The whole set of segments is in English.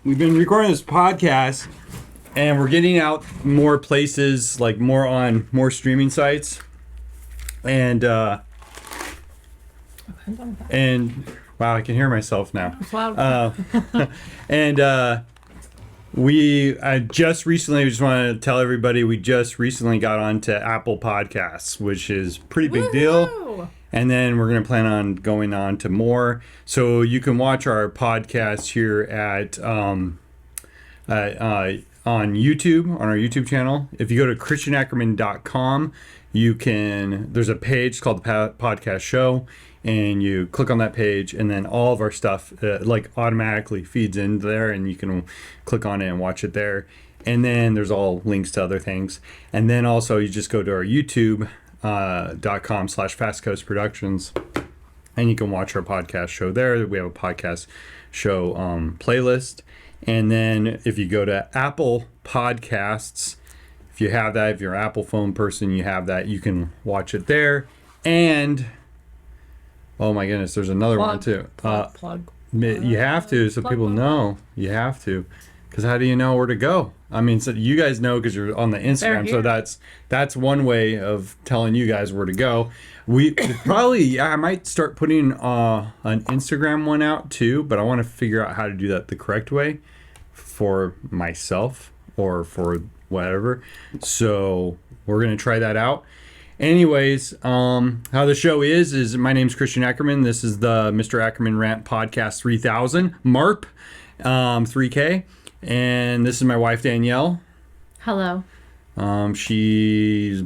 we've been recording this podcast, and we're getting out more places, like more streaming sites, and wow, I can hear myself now. It's loud. And I just want to tell everybody we just recently got onto Apple Podcasts, which is a pretty big deal. And then we're going to plan on going on to more. So you can watch our podcast here at on YouTube, on our YouTube channel. If you go to christianackerman.com, there's a page called the podcast show, and you click on that page, and then all of our stuff automatically feeds in there, and you can click on it and watch it there. And then there's all links to other things. And then also you just go to our youtube.com/Fast Productions, and you can watch our podcast show there. We have a podcast show playlist. And then if you go to Apple Podcasts, if you have that, if you're an Apple phone person, you have that, you can watch it there. And oh my goodness, there's another one too. Plug. You have to, so people know. You have to, because how do you know where to go? I mean, so you guys know because you're on the Instagram, so that's one way of telling you guys where to go. We probably, I might start putting an Instagram one out too, but I want to figure out how to do that the correct way for myself or for whatever. So we're gonna try that out. Anyways, how the show is my name's Christian Ackerman. This is the Mr. Ackerman Rant Podcast 3000 MARP3K. And this is my wife, Danielle. Hello. She's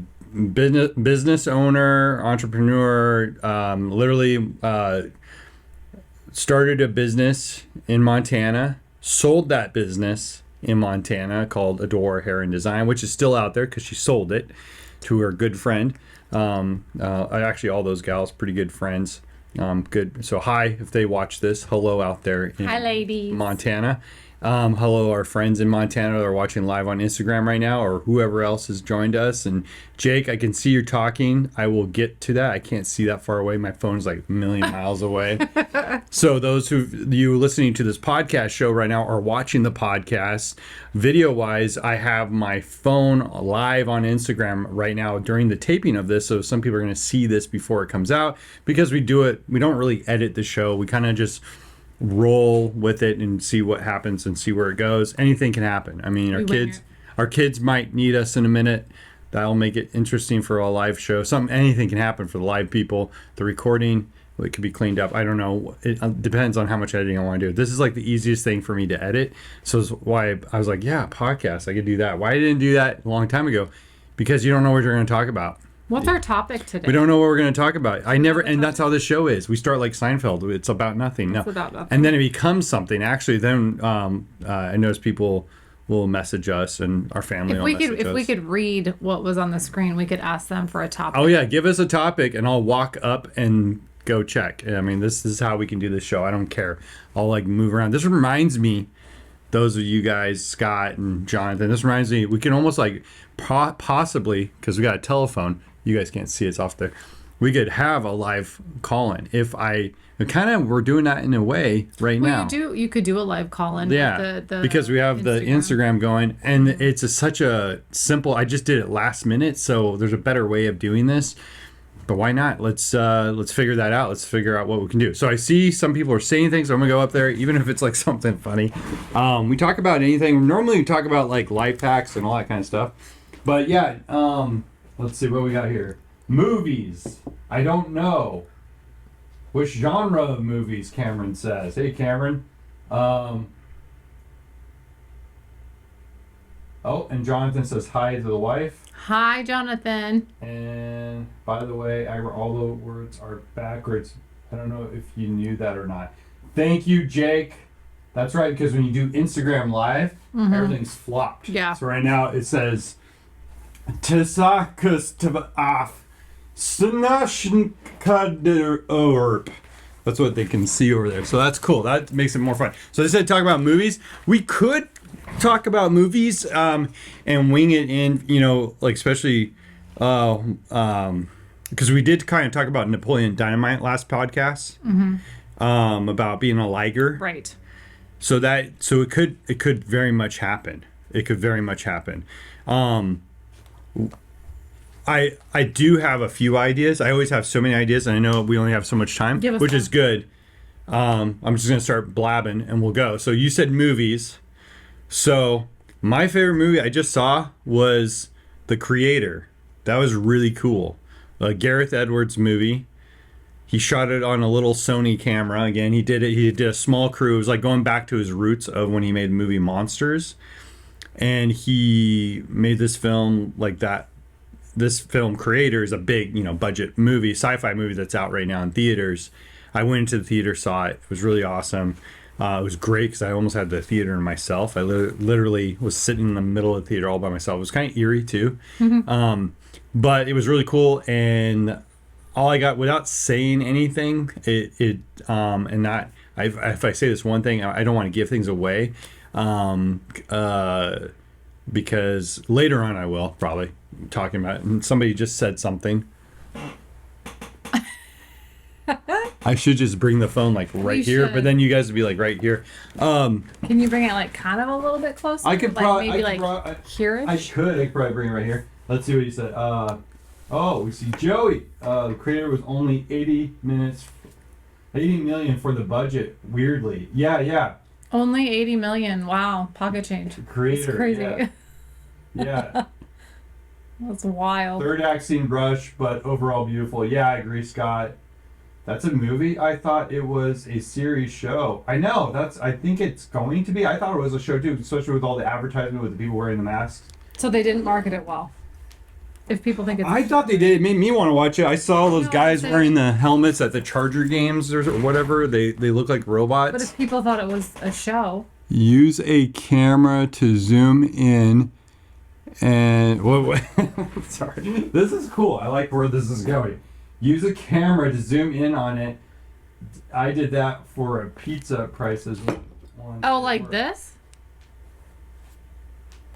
business owner, entrepreneur, literally started a business in Montana, sold that business in Montana called Adore Hair and Design, which is still out there because she sold it to her good friend. Actually, all those gals, pretty good friends. Good. So hi, if they watch this, hello out there in Hi, ladies. Montana. Hello, our friends in Montana that are watching live on Instagram right now, or whoever else has joined us. And Jake, I can see you're talking. I will get to that. I can't see that far away. My phone's like a million miles away. So those you listening to this podcast show right now are watching the podcast. Video-wise, I have my phone live on Instagram right now during the taping of this. So some people are going to see this before it comes out, because we don't really edit the show. We kind of just roll with it and see what happens and see where it goes. Anything can happen. I mean, our kids might need us in a minute. That'll make it interesting for a live show. Anything can happen for the live people. The recording, it could be cleaned up. I don't know. It depends on how much editing I want to do. This is like the easiest thing for me to edit. So that's why I was like, yeah, podcast, I could do that. Why I didn't do that a long time ago? Because you don't know what you're going to talk about. What's our topic today? We don't know what we're going to talk about. And that's how this show is. We start like Seinfeld. It's about nothing. It's about nothing. And then it becomes something. Actually, then I notice people will message us, and our family will message us. If we could read what was on the screen, we could ask them for a topic. Oh, yeah. Give us a topic, and I'll walk up and go check. I mean, this is how we can do this show. I don't care. I'll like move around. This reminds me, those of you guys, Scott and Jonathan, this reminds me, we can almost like possibly, because we got a telephone. You guys can't see it's off there. We could have a live call-in. We're doing that in a way right now. You could do a live call-in. Yeah, because we have the Instagram going, and it's such a simple. I just did it last minute, so there's a better way of doing this. But why not? Let's figure that out. Let's figure out what we can do. So I see some people are saying things. So I'm gonna go up there, even if it's like something funny. We talk about anything. Normally we talk about like life hacks and all that kind of stuff. But yeah. Let's see what we got here. Movies. I don't know. Which genre of movies, Cameron says. Hey, Cameron. Oh, and Jonathan says hi to the wife. Hi, Jonathan. And by the way, all the words are backwards. I don't know if you knew that or not. Thank you, Jake. That's right, because when you do Instagram Live, everything's flopped. Yeah. So right now it says Tsakus Tavaf Snashnkadurp. That's what they can see over there. So that's cool. That makes it more fun. So they said talk about movies. We could talk about movies and wing it in, like especially because we did kind of talk about Napoleon Dynamite last podcast about being a liger. Right. So it could very much happen. It could very much happen. I do have a few ideas. I always have so many ideas, and I know we only have so much time, Give us which time. is good. I'm just gonna start blabbing, and we'll go. So you said movies. So my favorite movie I just saw was The Creator. That was really cool. A Gareth Edwards movie. He shot it on a little Sony camera. Again, he did it. He did a small crew. It was like going back to his roots of when he made the movie Monsters, and he made this film like that. This film Creator is a big, budget movie, sci-fi movie that's out right now in theaters. I went into the theater, saw it. It was really awesome. It was great because I almost had the theater to myself. I literally was sitting in the middle of the theater all by myself. It was kind of eerie too, but it was really cool. And all I got, without saying anything, and not, if I say this one thing, I don't want to give things away, because later on I will probably talking about it. And somebody just said something. I should just bring the phone like right here, should. but then you guys would be like right here. Can you bring it like kind of a little bit closer? I could like probably maybe I here-ish? could probably bring it right here. Let's see what he said. Oh, we see Joey. The Creator was only 80 million for the budget. Weirdly, yeah. Only 80 million. Wow, pocket change. Creator, It's crazy. Yeah. That's wild. Third act scene brush, but overall beautiful. Yeah, I agree, Scott. That's a movie. I thought it was a series show. I know. I think it's going to be. I thought it was a show too, especially with all the advertisement with the people wearing the masks. So they didn't market it well. If people think it's... I thought they did. It made me want to watch it. I saw all those No, guys they- wearing the helmets at the Charger games or whatever. They look like robots. But if people thought it was a show... Use a camera to zoom in and... What? Sorry. This is cool. I like where this is going. Use a camera to zoom in on it. I did that for a pizza prices. Oh, like this?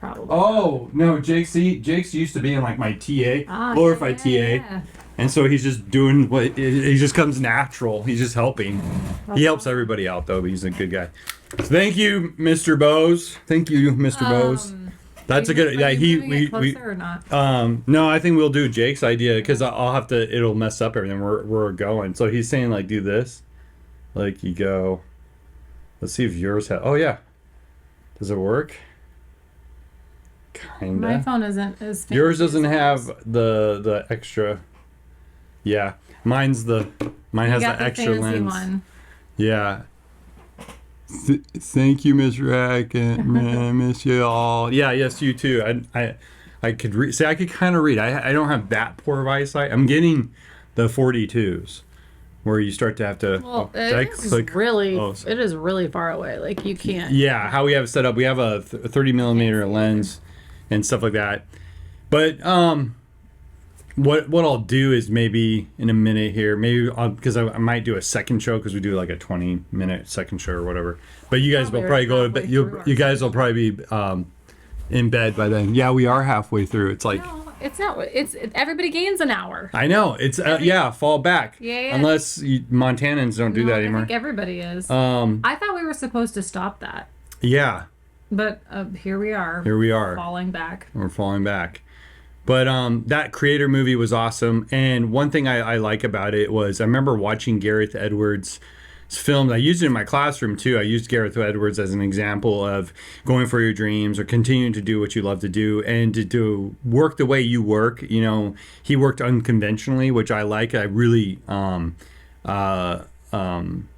Probably. Oh, no, Jake's used to be in like my TA, Ah, glorified TA. yeah. And so he's just doing he just comes natural. He's just helping. He helps everybody out though, but he's a good guy. Thank you, Mr. Bose. Thank you, Mr. Bose. That's a good. Are Yeah, you moving it closer or not? No, I think we'll do Jake's idea because I'll have to. It'll mess up everything. We're going. So he's saying like do this, like you go. Let's see if yours has. Oh yeah, does it work? Kinda. My phone isn't as fancy Yours doesn't as have yours. the extra. Yeah, mine has You got the extra fancy lens. one. Yeah. Thank you, Mr. Ackerman. Miss you all. Yeah, yes, you too. I could read. See, I could kind of read. I don't have that poor of eyesight. I'm getting the 42s, where you start to have to. Well, did I it is click? really, Oh, it is really far away. Like you can't. Yeah, how we have it set up. We have a 30 millimeter lens and stuff like that. But what I'll do is maybe in a minute here, maybe because I might do a second show because we do like a 20-minute second show or whatever. But you guys will probably go to bed. You guys will probably be in bed by then. Yeah, we are halfway through. It's like No, it's not. It's everybody gains an hour. I know it's fall back. Yeah. Unless Montanans don't do No, that I anymore. think everybody is. Um, I thought we were supposed to stop that, yeah, but here we are. here we are. Falling back. We're falling back. But that Creator movie was awesome. And one thing I like about it was I remember watching Gareth Edwards' films. I used it in my classroom too. I used Gareth Edwards as an example of going for your dreams or continuing to do what you love to do and to do work the way you work. You know, he worked unconventionally, which I like. I really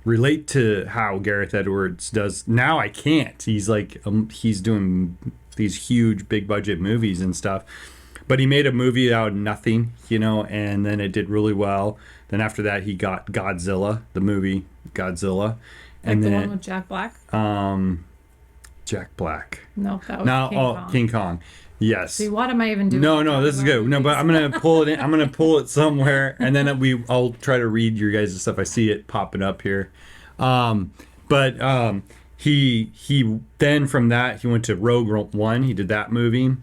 relate to how Gareth Edwards does. Now I can't. He's like he's doing these huge big budget movies and stuff. But he made a movie out of nothing, and then it did really well. Then after that, he got Godzilla, the movie Godzilla, Like the one with Jack Black? Jack Black. No, that was King Kong. Yes. See, what am I even doing? No, this is good. No, but I'm gonna pull it in. I'm gonna pull it somewhere, and then I'll try to read your guys' stuff. I see it popping up here. He then from that he went to Rogue One. He did that movie.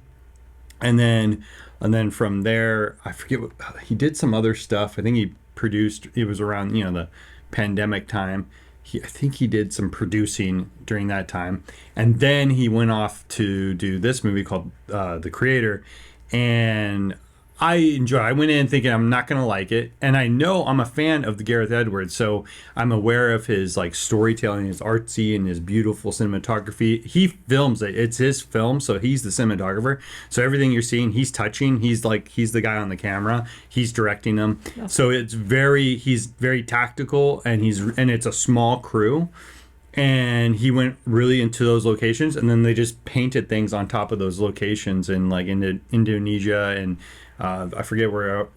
And then from there, I forget he did some other stuff. I think he produced. It was around the pandemic time. I think he did some producing during that time, and then he went off to do this movie called The Creator, and I went in thinking I'm not gonna like it, and I know I'm a fan of the Gareth Edwards, so I'm aware of his like storytelling, his artsy and his beautiful cinematography. He films it; it's his film, so he's the cinematographer. So everything you're seeing, he's touching. He's the guy on the camera. He's directing them. So he's very tactical, and it's a small crew. And he went really into those locations, and then they just painted things on top of those locations in like Indonesia and I forget where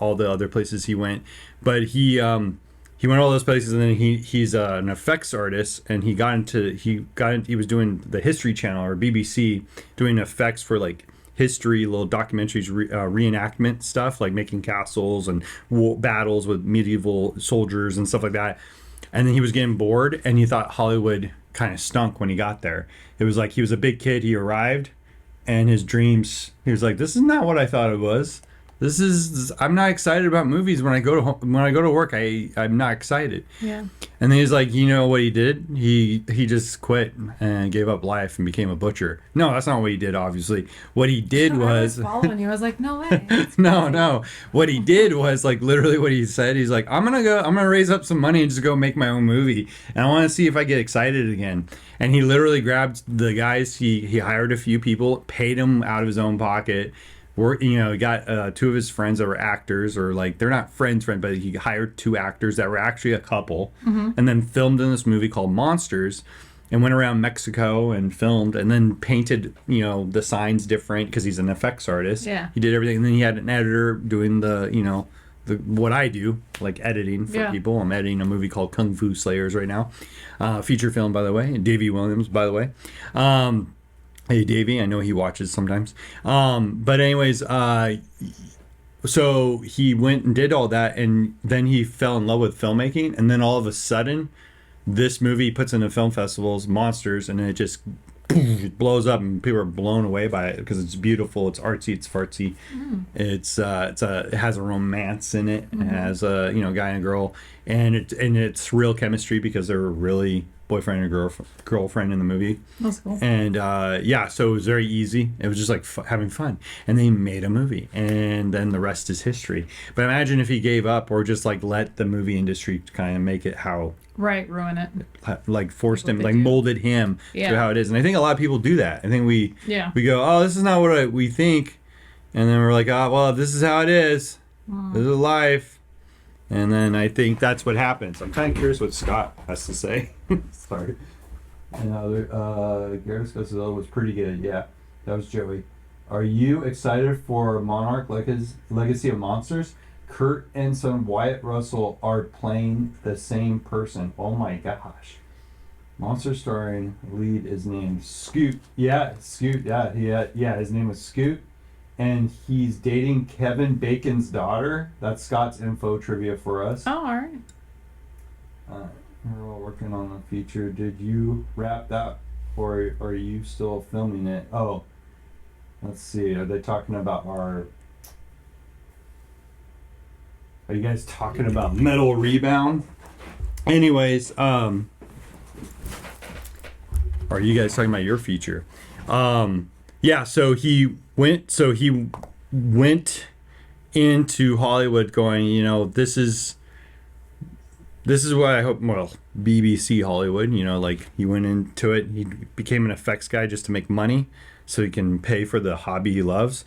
all the other places he went, but he went all those places, and then he's an effects artist, and he was doing the History Channel or BBC, doing effects for like history, little documentaries, reenactment stuff, like making castles and battles with medieval soldiers and stuff like that. And then he was getting bored, and he thought Hollywood kind of stunk when he got there. It was like he was a big kid. He arrived, and his dreams. He was like, "This is not what I thought it was. I'm not excited about movies when I go to work. I'm not excited." Yeah. And then he's like, you know what he did? He just quit and gave up life and became a butcher. No, that's not what he did. Obviously, what he did was following you. I was like, no way. no. What he did was like literally what he said. He's like, I'm gonna raise up some money and just go make my own movie, and I want to see if I get excited again. And he literally grabbed the guys. He hired a few people, paid them out of his own pocket. Got two of his friends that were actors, or like they're not friends, but he hired two actors that were actually a couple, and then filmed in this movie called Monsters, and went around Mexico and filmed, and then painted the signs different because he's an effects artist. Yeah, he did everything, and then he had an editor doing the what I do, like editing for people. I'm editing a movie called Kung Fu Slayers right now, feature film by the way, and Davey Williams by the way. Hey, Davey, I know he watches sometimes. But anyways, so he went and did all that, and then he fell in love with filmmaking, and then all of a sudden, this movie puts into film festivals, Monsters, and it just blows up, and people are blown away by it because it's beautiful, it's artsy, it's fartsy. It has a romance in it. It has a guy and a girl, and it's real chemistry because they're really boyfriend and girlfriend in the movie. That's cool. And so it was very easy. It was just like having fun, and they made a movie, and then the rest is history. But imagine if he gave up, or just like let the movie industry kind of make it how ruin it, like forced him, like molded him to how it is. And I think a lot of people do that. I think we go, oh, this is not what we think, and then we're like, oh, well, this is how it is. This is life. And then I think that's what happens. I'm kind of curious what Scott has to say. Sorry. Gareth Godzilla was pretty good. Yeah, that was Joey. Are you excited for Monarch Legacy of Monsters? Kurt and son Wyatt Russell are playing the same person. Oh my gosh. Monster starring lead is named Scoot. Yeah, Scoot. Yeah. His name was Scoot. And he's dating Kevin Bacon's daughter. That's Scott's info trivia for us. Oh, all right. We're all working on the feature. Did you wrap that, or are you still filming it? Oh, let's see. Are they talking about Are you guys talking about Metal Rebound? Anyways, are you guys talking about your feature? Yeah, so he went into Hollywood going, this is what I hope, well, BBC Hollywood, like he went into it, he became an effects guy just to make money so he can pay for the hobby he loves.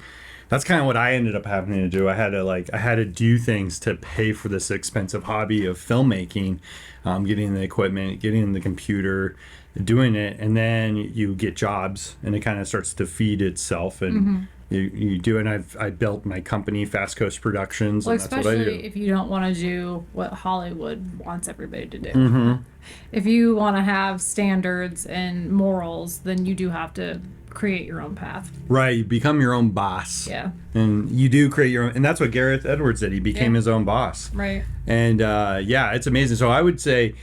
That's kind of what I ended up having to do. I had to do things to pay for this expensive hobby of filmmaking, getting the equipment, getting the computer, doing it, and then you get jobs, and it kind of starts to feed itself, and you do it. And I built my company, Fast Coast Productions, and that's what I do. Especially if you don't want to do what Hollywood wants everybody to do. If you want to have standards and morals, then you do have to create your own path. Right, you become your own boss. Yeah. And you do create your own, and that's what Gareth Edwards did. He became his own boss. Right. And it's amazing. So I would say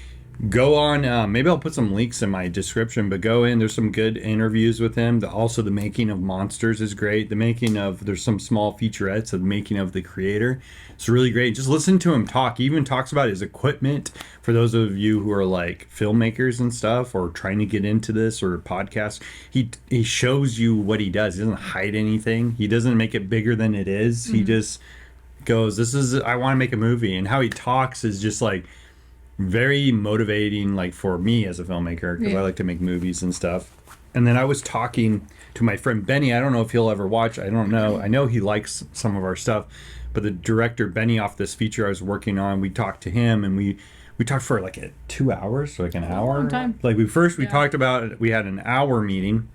Go on, maybe I'll put some links in my description, but go in. There's some good interviews with him. Also, the making of monsters is great. There's some small featurettes of the making of the creator. It's really great. Just listen to him talk. He even talks about his equipment for those of you who are like filmmakers and stuff or trying to get into this or podcasts. He shows you what he does. He doesn't hide anything. He doesn't make it bigger than it is. He just goes, I want to make a movie. And how he talks is just like, very motivating, like for me as a filmmaker, because I like to make movies and stuff. And then I was talking to my friend Benny. I don't know if he'll ever watch. I don't know. I know he likes some of our stuff, but the director Benny off this feature I was working on, we talked to him and we talked for like 2 hours, like an hour. Long time. Like we talked about it. We had an hour meeting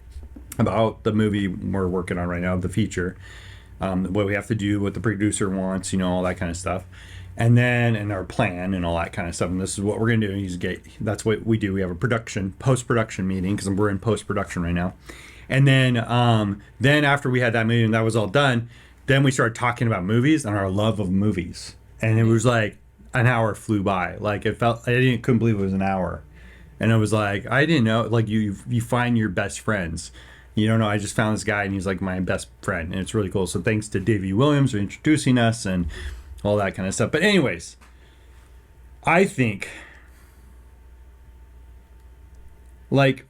about the movie we're working on right now, the feature, what we have to do, what the producer wants, all that kind of stuff. And then, and our plan and all that kind of stuff. And this is what we're going to do. That's what we do. We have a post-production meeting, because we're in post-production right now. And then after we had that meeting, that was all done, then we started talking about movies and our love of movies. And it was like an hour flew by. Like couldn't believe it was an hour. And it was like, I didn't know, like you find your best friends. You don't know, I just found this guy and he's like my best friend. And it's really cool. So thanks to Davey Williams for introducing us and all that kind of stuff. But anyways, I think like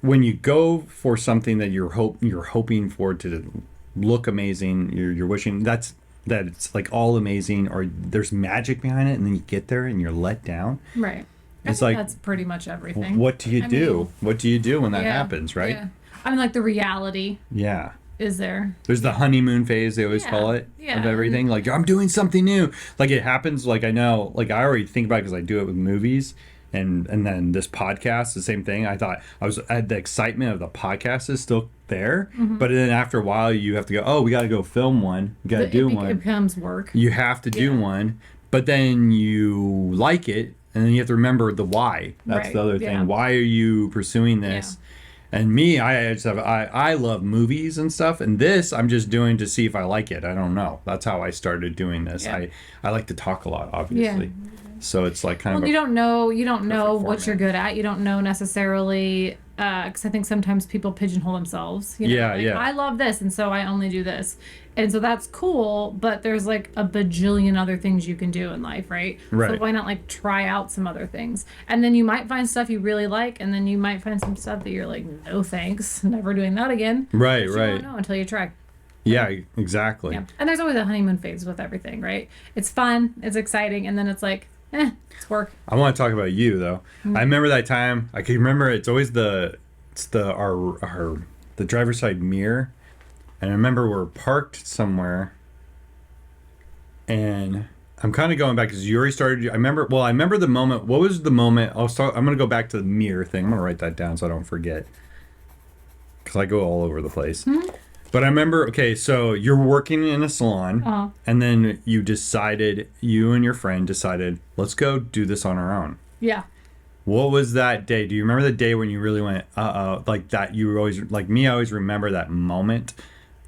when you go for something that you're hoping for to look amazing, you're wishing that it's like all amazing, or there's magic behind it, and then you get there and you're let down. Right. It's like that's pretty much everything. What do you do? What do you do when that happens, right? Yeah. I mean, like the reality. Yeah. Is there? There's the honeymoon phase, they always call it, of everything. Like, I'm doing something new. Like, it happens, like, I know, like, I already think about it because I do it with movies. And then this podcast, the same thing. I thought the excitement of the podcast is still there. But then after a while, you have to go, oh, we got to go film one. We got to do one. It becomes work. You have to do one. But then you like it. And then you have to remember the why. That's the other thing. Why are you pursuing this? Yeah. And me, I love movies and stuff, and this I'm just doing to see if I like it. I don't know. That's how I started doing this. Yeah. I like to talk a lot, obviously. Yeah. So it's like kind of. You don't know what you're good at. You don't know necessarily, because I think sometimes people pigeonhole themselves. I love this, and so I only do this, and so that's cool. But there's like a bajillion other things you can do in life, right? Right. So why not like try out some other things, and then you might find stuff you really like, and then you might find some stuff that you're like, no thanks, never doing that again. Right. But you don't know until you try. Yeah, exactly. Yeah, and there's always a honeymoon phase with everything, right? It's fun, it's exciting, and then it's like. It's work. I want to talk about you though. I remember that time. I can remember it's always the driver's side mirror, and I remember we're parked somewhere, and I'm kind of going back because you already started. I remember the moment. What was the moment? I'm gonna go back to the mirror thing. I'm gonna write that down so I don't forget, because I go all over the place. But I remember, okay, so you're working in a salon, and then you and your friend decided, let's go do this on our own. Yeah. What was that day? Do you remember the day when you really went, like that? You were always, like me, I always remember that moment.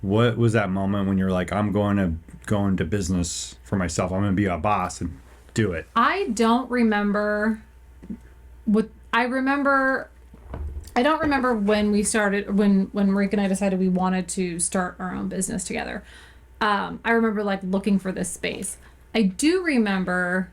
What was that moment when you're like, I'm going to go into business for myself. I'm going to be a boss and do it. I don't remember I don't remember when we started, when Marika and I decided we wanted to start our own business together. I remember like looking for this space. I do remember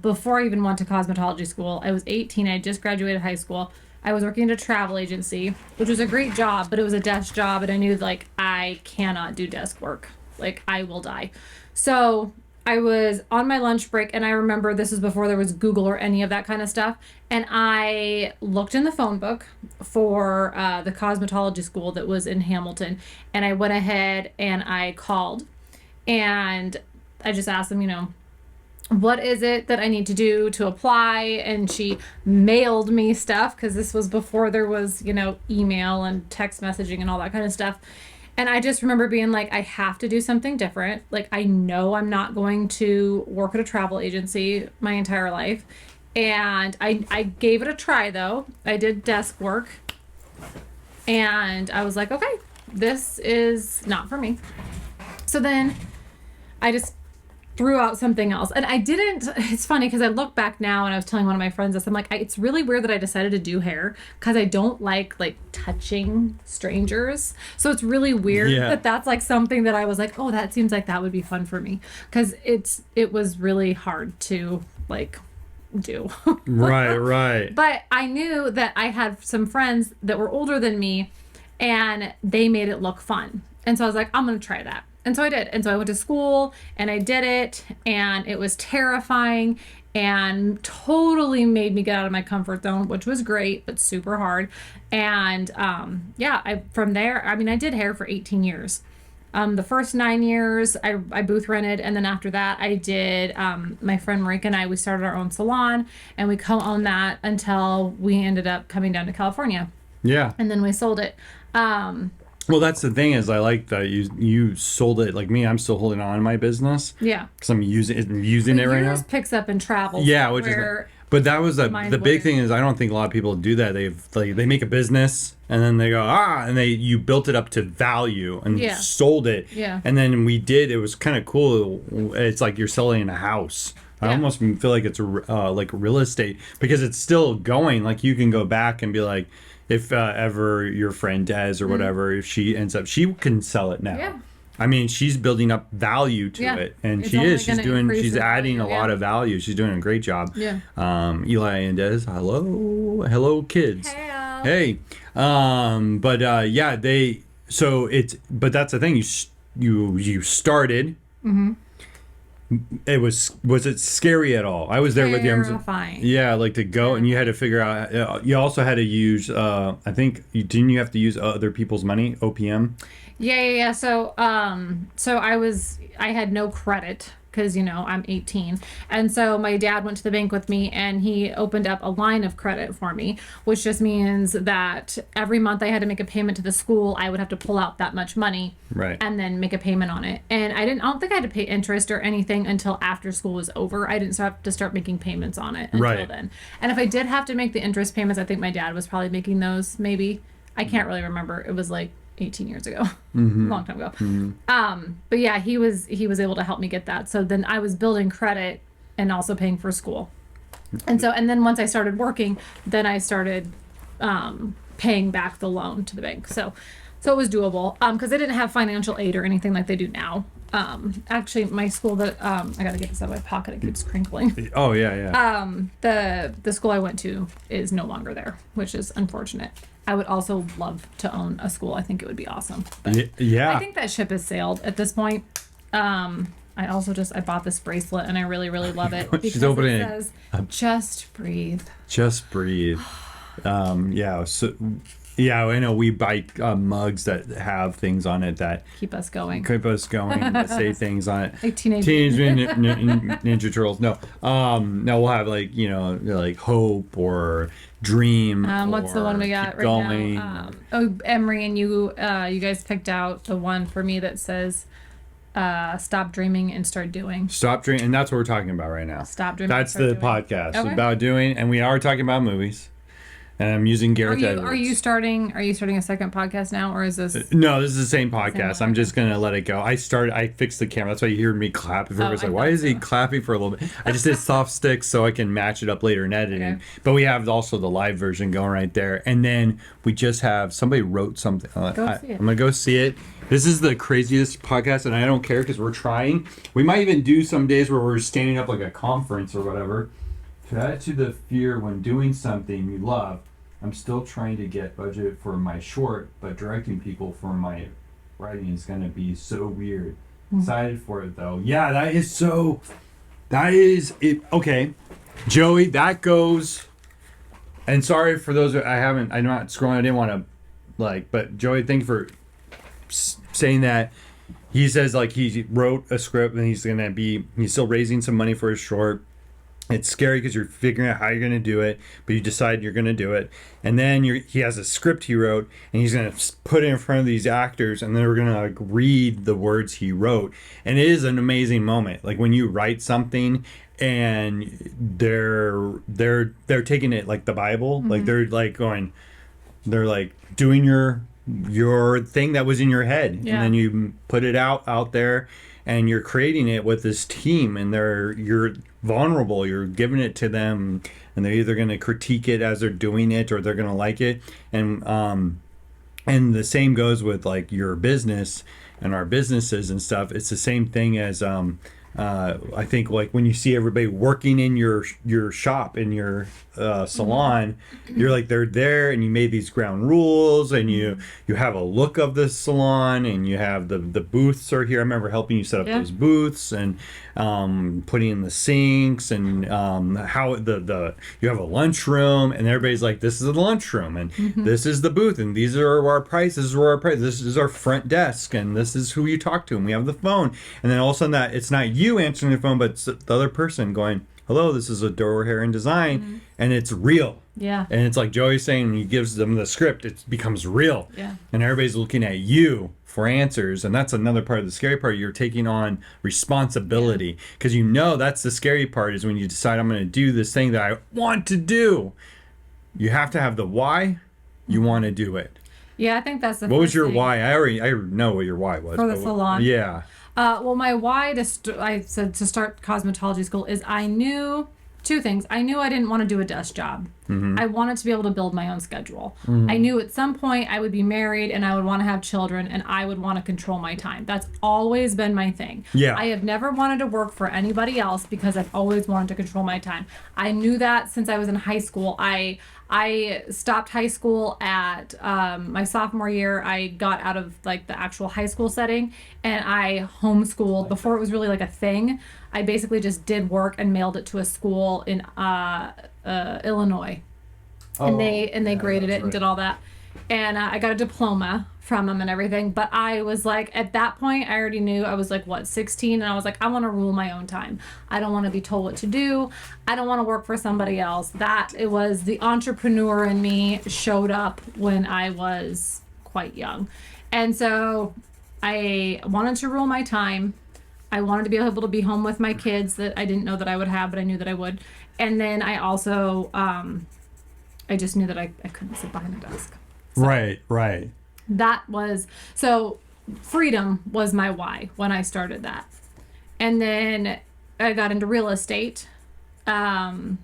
before I even went to cosmetology school, I was 18. I just graduated high school. I was working at a travel agency, which was a great job, but it was a desk job. And I knew like, I cannot do desk work. Like I will die. So I was on my lunch break, and I remember this is before there was Google or any of that kind of stuff. And I looked in the phone book for the cosmetology school that was in Hamilton. And I went ahead and I called, and I just asked them, what is it that I need to do to apply? And she mailed me stuff, because this was before there was, email and text messaging and all that kind of stuff. And I just remember being like, I have to do something different. Like, I know I'm not going to work at a travel agency my entire life. And I gave it a try, though. I did desk work. And I was like, okay, this is not for me. So then I just threw out something else. And I didn't, it's funny because I look back now and I was telling one of my friends this, I'm like, it's really weird that I decided to do hair because I don't like touching strangers. So it's really weird that that's like something that I was like, oh, that seems like that would be fun for me. Because it was really hard to like do. Right. But I knew that I had some friends that were older than me and they made it look fun. And so I was like, I'm going to try that. And so I did. And so I went to school and I did it, and it was terrifying and totally made me get out of my comfort zone, which was great, but super hard. And from there, I mean, I did hair for 18 years. The first 9 years I booth rented, and then after that I did, my friend Marika and I, we started our own salon, and we co-owned that until we ended up coming down to California. Yeah. And then we sold it. Well, that's the thing is I like that you sold it. Like me, I'm still holding on to my business. Yeah. Because I'm using it right now. Yours picks up and travels. Yeah, which is. But that was the big thing is I don't think a lot of people do that. They make a business and then they go and you built it up to value and sold it. Yeah. And then it was kind of cool. It's like you're selling a house. I almost feel like it's like real estate because it's still going. Like you can go back and be like, if ever your friend Des or whatever, if she ends up, she can sell it now. Yeah. I mean, she's building up value to it, and she's adding a lot of value. She's doing a great job. Yeah. Eli and Des, hello, kids. Hey. But that's the thing. You started. Mm-hmm. Was it scary at all? I was there with you. Terrifying. Yeah, like to go and you had to figure out. You also had to use. I think didn't you have to use other people's money? OPM. Yeah. So I had no credit because I'm 18, and so my dad went to the bank with me and he opened up a line of credit for me, which just means that every month I had to make a payment to the school. I would have to pull out that much money, right, and then make a payment on it. And I don't think I had to pay interest or anything until after school was over. I didn't have to start making payments on it until then. And if I did have to make the interest payments, I think my dad was probably making those. Maybe I can't really remember. It was like 18 years ago, a long time ago. Mm-hmm. But yeah, he was able to help me get that. So then I was building credit and also paying for school. And then once I started working, then I started paying back the loan to the bank. So it was doable because they didn't have financial aid or anything like they do now. Actually, my school that I gotta get this out of my pocket. It keeps crinkling. Oh yeah. The school I went to is no longer there, which is unfortunate. I would also love to own a school. I think it would be awesome. But yeah. I think that ship has sailed at this point. I bought this bracelet and I really, really love it because She's opening it says, just breathe. Just breathe. I know we buy mugs that have things on it that keep us going, that say things on it. Like Teenage Ninja Turtles. No, we'll have like hope or dream. What's the one we got right now? Emery and you guys picked out the one for me that says stop dreaming and start doing. Stop dreaming, and that's what we're talking about right now. Stop dreaming. That's the podcast about doing, and we are talking about movies. And I'm using Gareth Edwards. Are you starting a second podcast now, or is this? No, this is the same podcast. I'm just gonna let it go. I fixed the camera. That's why you hear me clap. Everybody's like, "Why is he clapping for a little bit?" I just did soft sticks so I can match it up later in editing. Okay. But we have also the live version going right there, and then we just have somebody wrote something. I'm gonna go see it. This is the craziest podcast, and I don't care because we're trying. We might even do some days where we're standing up like a conference or whatever. To add to the fear when doing something you love, I'm still trying to get budget for my short, but directing people for my writing is going to be so weird. Excited for it though. Yeah, that is it. Okay. Joey, that goes, and sorry for those I'm not scrolling. I didn't want to but Joey, thank you for saying that. He says he wrote a script and he's still raising some money for his short. It's scary because you're figuring out how you're going to do it, but you decide you're going to do it. And then he has a script he wrote, and he's going to put it in front of these actors, and they're going to read the words he wrote. And it is an amazing moment. Like when you write something and they're taking it like the Bible, like they're doing your thing that was in your head, and then you put it out there. and you're creating it with this team, and you're vulnerable. You're giving it to them, and they're either going to critique it as they're doing it, or they're going to like it. And the same goes with like your business and our businesses and stuff. It's the same thing as I think like when you see everybody working in your shop, in your salon, you're like, they're there, and you made these ground rules, and you have a look of the salon, and you have the booths are here. I remember helping you set up those booths, and putting in the sinks, and how you have a lunchroom, and everybody's like, this is the lunchroom, and this is the booth, and these are our prices, this is our front desk, and this is who you talk to, and we have the phone. And then all of a sudden that it's not you answering the phone, but it's the other person going, hello, this is Adore Hair and Design, and it's real. Yeah. And it's like Joey's saying, when he gives them the script, it becomes real. Yeah. And everybody's looking at you for answers. And that's another part of the scary part. You're taking on responsibility, because you know that's the scary part, is when you decide, I'm going to do this thing that I want to do. You have to have the why you want to do it. Yeah, I think that's the What was your thing. why? I know what your why was. For the salon? Yeah. Well, my why I said to start cosmetology school is I knew two things. I knew I didn't want to do a desk job. I wanted to be able to build my own schedule. I knew at some point I would be married, and I would want to have children, and I would want to control my time. That's always been my thing. Yeah. I have never wanted to work for anybody else, because I've always wanted to control my time. I knew that since I was in high school. I stopped high school at my sophomore year. I got out of like the actual high school setting, and I homeschooled before it was really like a thing. I basically just did work and mailed it to a school in Illinois, and they graded it and did all that, and I got a diploma from them and everything. But I was like, at that point, I already knew. I was like, 16, and I was like, I want to rule my own time. I don't want to be told what to do. I don't want to work for somebody else. It was the entrepreneur in me showed up when I was quite young, and so I wanted to rule my time. I wanted to be able to be home with my kids that I didn't know that I would have, but I knew that I would. And then I also, I just knew that I couldn't sit behind a desk. So Right. that was, so freedom was my why when I started that. And then I got into real estate. Almost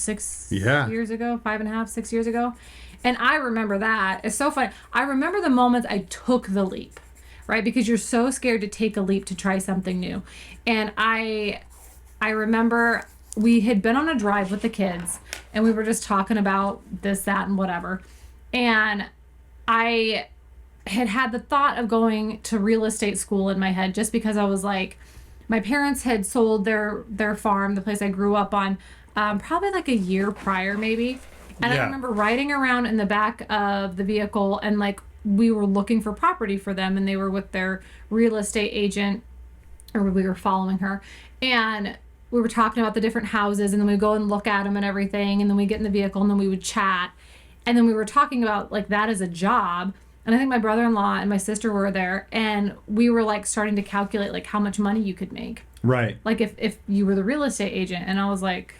6 years ago, 5.5, 6 years ago. And I remember that. It's so funny. I remember the moments I took the leap. Right? Because you're so scared to take a leap to try something new. And I remember we had been on a drive with the kids, and we were just talking about this, that, and whatever. And I had the thought of going to real estate school in my head, just because I was like, my parents had sold their farm, the place I grew up on, probably like a year prior maybe. And I remember riding around in the back of the vehicle, and like, we were looking for property for them, and they were with their real estate agent, or we were following her, and we were talking about the different houses, and then we'd go and look at them and everything, and then we get in the vehicle, and then we would chat, and then we were talking about like that as a job. And I think my brother-in-law and my sister were there, and we were like starting to calculate like how much money you could make, Right. like if you were the real estate agent. And I was like,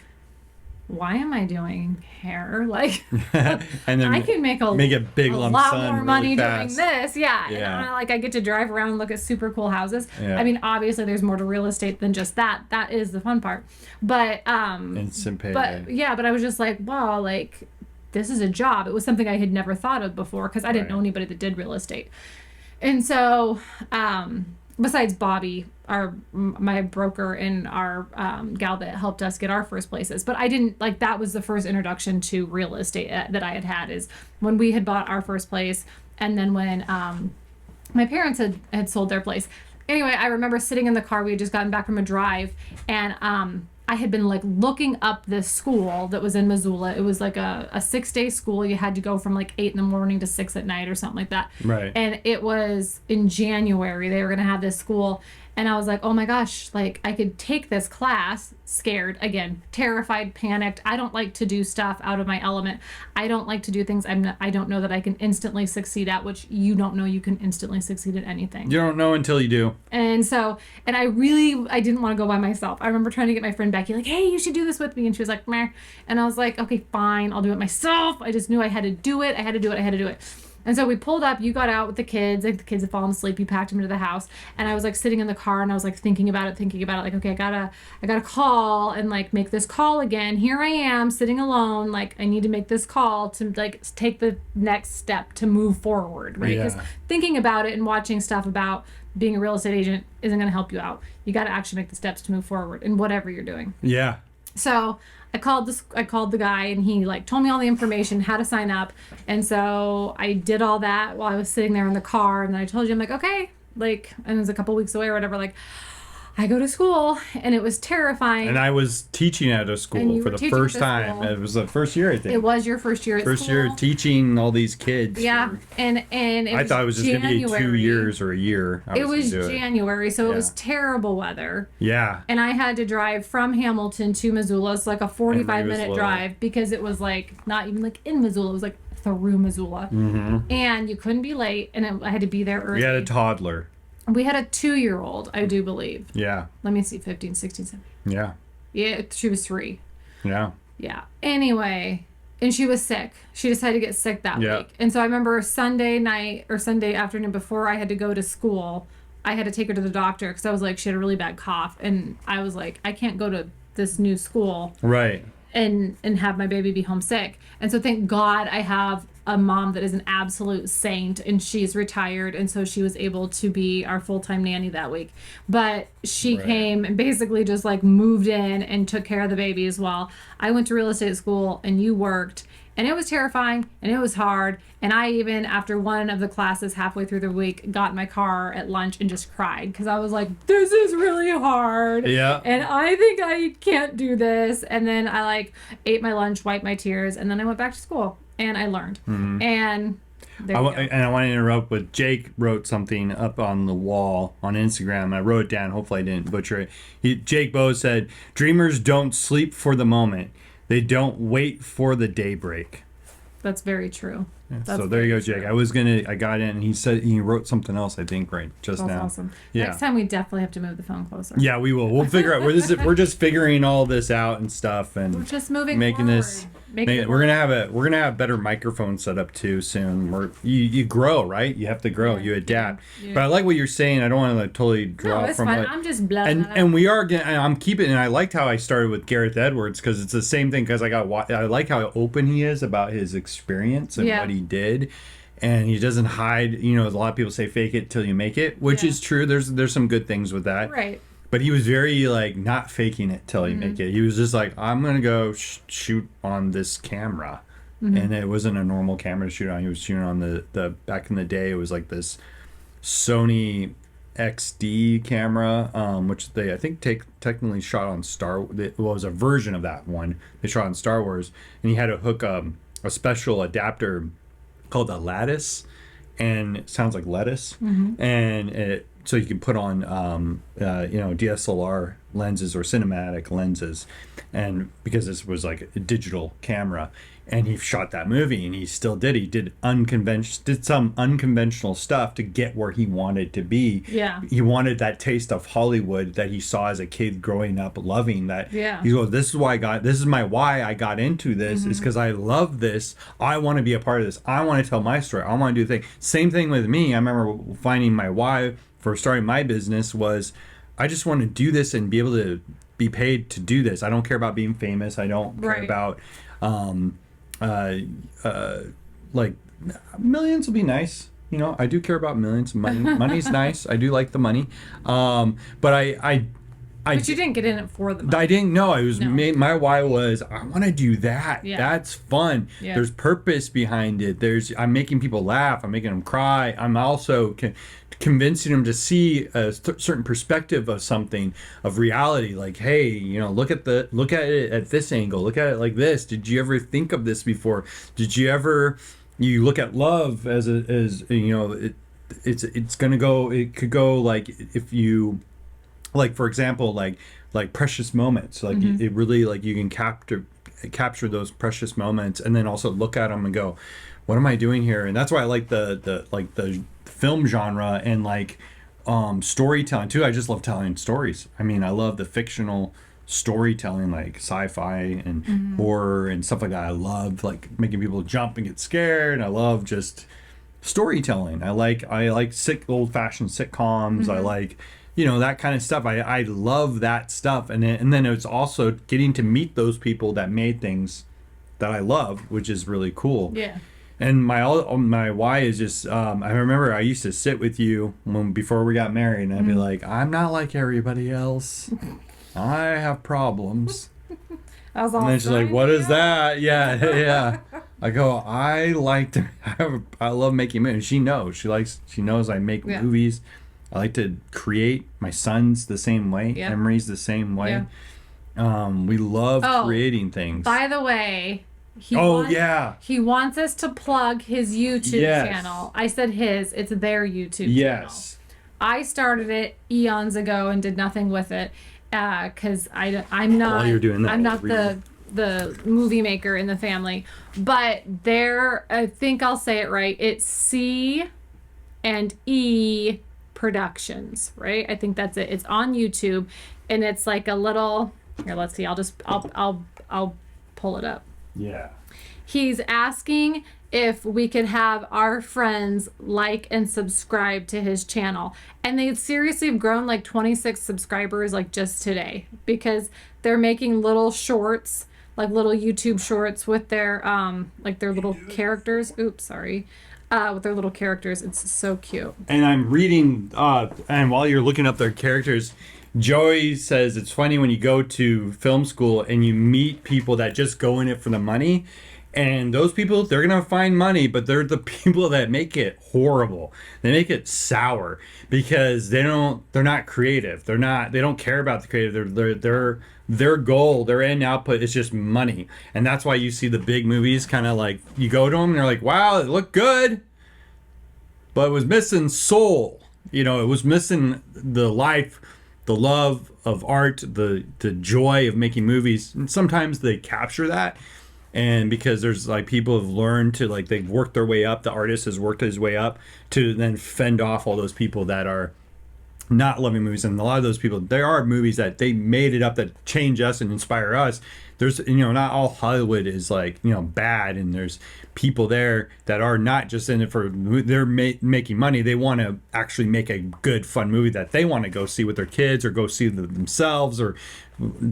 why am I doing hair? Like, And then I can make a big lump lot sum more really money fast. doing this. Yeah. Yeah. And I get to drive around and look at super cool houses. Yeah. I mean, obviously there's more to real estate than just that. That is the fun part. But, Instant payday. but I was just like, wow, like, this is a job. It was something I had never thought of before, because I didn't know anybody that did real estate. And so, besides Bobby, my broker and our gal that helped us get our first places, but I didn't like, that was the first introduction to real estate that I had is when we had bought our first place, and then when my parents had sold their place. Anyway, I remember sitting in the car. We had just gotten back from a drive, and I had been like looking up this school that was in Missoula. It was like a 6-day school. You had to go from like 8 in the morning to 6 at night or something like that. Right. And it was in January. They were going to have this school. And I was like, oh my gosh, like I could take this class, scared, again, terrified, panicked. I don't like to do stuff out of my element. I don't like to do things I don't know that I can instantly succeed at, which you don't know you can instantly succeed at anything. You don't know until you do. And so, and I didn't want to go by myself. I remember trying to get my friend Becky, like, hey, you should do this with me. And she was like, meh. And I was like, okay, fine, I'll do it myself. I just knew I had to do it. And so we pulled up, you got out with the kids, like the kids had fallen asleep, you packed them into the house, and I was like sitting in the car and I was like thinking about it, like, okay, I gotta call and like make this call again. Here I am sitting alone, like I need to make this call to like take the next step to move forward, right? Because thinking about it and watching stuff about being a real estate agent isn't gonna help you out. You gotta actually make the steps to move forward in whatever you're doing. Yeah. So I called the guy and he like told me all the information, how to sign up. And so I did all that while I was sitting there in the car. And then I told you, I'm like, okay, like, and it was a couple weeks away or whatever. Like, I go to school and it was terrifying. And I was teaching at a school for the first time. It was the first year, I think. It was your first year at school. First year teaching all these kids. Yeah. And I thought it was just going to be 2 years or a year. It was January, so it was terrible weather. Yeah. And I had to drive from Hamilton to Missoula. It's like a 45-minute drive because it was like not even like in Missoula. It was like through Missoula. Mm-hmm. And you couldn't be late, and I had to be there early. We had a toddler. We had a 2-year-old, I do believe. Yeah. Let me see, 15, 16, 17. Yeah. Yeah, she was 3. Yeah. Yeah. Anyway, and she was sick. She decided to get sick that week. And so I remember Sunday night or Sunday afternoon before I had to go to school, I had to take her to the doctor because I was like, she had a really bad cough. And I was like, I can't go to this new school. Right. And have my baby be homesick. And so thank God I have a mom that is an absolute saint, and she's retired, and so she was able to be our full-time nanny that week. But she came and basically just like moved in and took care of the babies while I went to real estate school and you worked. And it was terrifying and it was hard. And I even, after one of the classes halfway through the week, got in my car at lunch and just cried because I was like, this is really hard. Yeah. And I think I can't do this. And then I like ate my lunch, wiped my tears, and then I went back to school and I learned. Mm-hmm. And I want to interrupt, but Jake wrote something up on the wall on Instagram. I wrote it down. Hopefully I didn't butcher it. Jake Bowe said, dreamers don't sleep for the moment. They don't wait for the daybreak. That's very true. Yeah, so there you go, Jake. I got in and he wrote something else, I think, right just That's now. Awesome. Yeah. Next time we definitely have to move the phone closer. Yeah, we will. We'll figure out. We're just figuring all this out and stuff, and we're just moving making forward. this. We're gonna have better microphone set up too soon. You grow, right? You have to grow. You adapt. Yeah. But I like what you're saying. I don't want to like totally draw it's from fine. like, I'm just bluffing. And we are getting. I'm keeping. And I liked how I started with Gareth Edwards because it's the same thing. Because I like how open he is about his experience and what he did. And he doesn't hide. You know, a lot of people say fake it till you make it, which is true. There's some good things with that. Right. But he was very, like, not faking it till you make it. He was just like, I'm going to go shoot on this camera. Mm-hmm. And it wasn't a normal camera to shoot on. He was shooting on the back in the day, it was like this Sony XD camera, which they, I think, technically shot on it was a version of that one. They shot on Star Wars. And he had to hook a special adapter called a lattice. And it sounds like lettuce. Mm-hmm. And so you can put on, DSLR lenses or cinematic lenses, and because this was like a digital camera, and he shot that movie, and he still did. He did some unconventional stuff to get where he wanted to be. Yeah, he wanted that taste of Hollywood that he saw as a kid growing up, loving that. Yeah, he goes, this is why I got into this is because I love this. I want to be a part of this. I want to tell my story. I want to do the thing. Same thing with me. I remember finding my why for starting my business was I just want to do this and be able to be paid to do this. I don't care about being famous. I don't care about like millions will be nice. You know, I do care about millions. Money's nice. I do like the money. But but you didn't get in it for the money. I didn't know. My why was I want to do that. Yeah. That's fun. Yeah. There's purpose behind it. I'm making people laugh. I'm making them cry. I'm also convincing them to see a certain perspective of something, of reality. Like, hey, you know, look at it at this angle. Look at it like this. Did you ever think of this before? Did you ever? You look at love as you know, it's gonna go. It could go like if you. Like, for example, like precious moments, like it really, like you can capture those precious moments and then also look at them and go, what am I doing here? And that's why I like the film genre and like storytelling too. I just love telling stories. I mean, I love the fictional storytelling, like sci-fi and horror and stuff like that. I love like making people jump and get scared. And I love just storytelling. I like old fashioned sitcoms. I like, that kind of stuff. I love that stuff. And then it's also getting to meet those people that made things that I love, which is really cool. Yeah. And my why is just I remember I used to sit with you before we got married, and I'd be like, I'm not like everybody else. I have problems. I was all And then she's like, "What is that?" Yeah, yeah. I go, I love making movies. She knows. She knows I make movies. I like to create. My son's the same way. Yeah. Emery's the same way. We love creating things. By the way, he wants us to plug his YouTube channel. I said his. It's their YouTube channel. I started it eons ago and did nothing with it because I'm not. While you're doing that, I'm not the movie maker in the family, but I think I'll say it right. It's C and E Productions, right? I think that's it. It's on YouTube, and it's like a little. Here, let's see. I'll pull it up. Yeah. He's asking if we could have our friends like and subscribe to his channel. And they seriously have grown like 26 subscribers like just today because they're making little shorts, like little YouTube shorts with their like their little characters. Oops, sorry. With their little characters. It's so cute. And I'm reading and while you're looking up their characters, Joey says it's funny when you go to film school and you meet people that just go in it for the money. And those people, they're going to find money, but they're the people that make it horrible. They make it sour because they're not creative. They don't care about the creative. Their goal, their end output is just money. And that's why you see the big movies kind of like, you go to them and they're like, wow, it looked good, but it was missing soul. It was missing the life, the love of art, the joy of making movies. And sometimes they capture that. And because there's like people have learned to like, they've worked their way up, the artist has worked his way up to then fend off all those people that are not loving movies. And a lot of those people, there are movies that they made it up that change us and inspire us. There's, not all Hollywood is like, bad. And there's people there that are not just in it for, they're making money. They want to actually make a good, fun movie that they want to go see with their kids or go see themselves or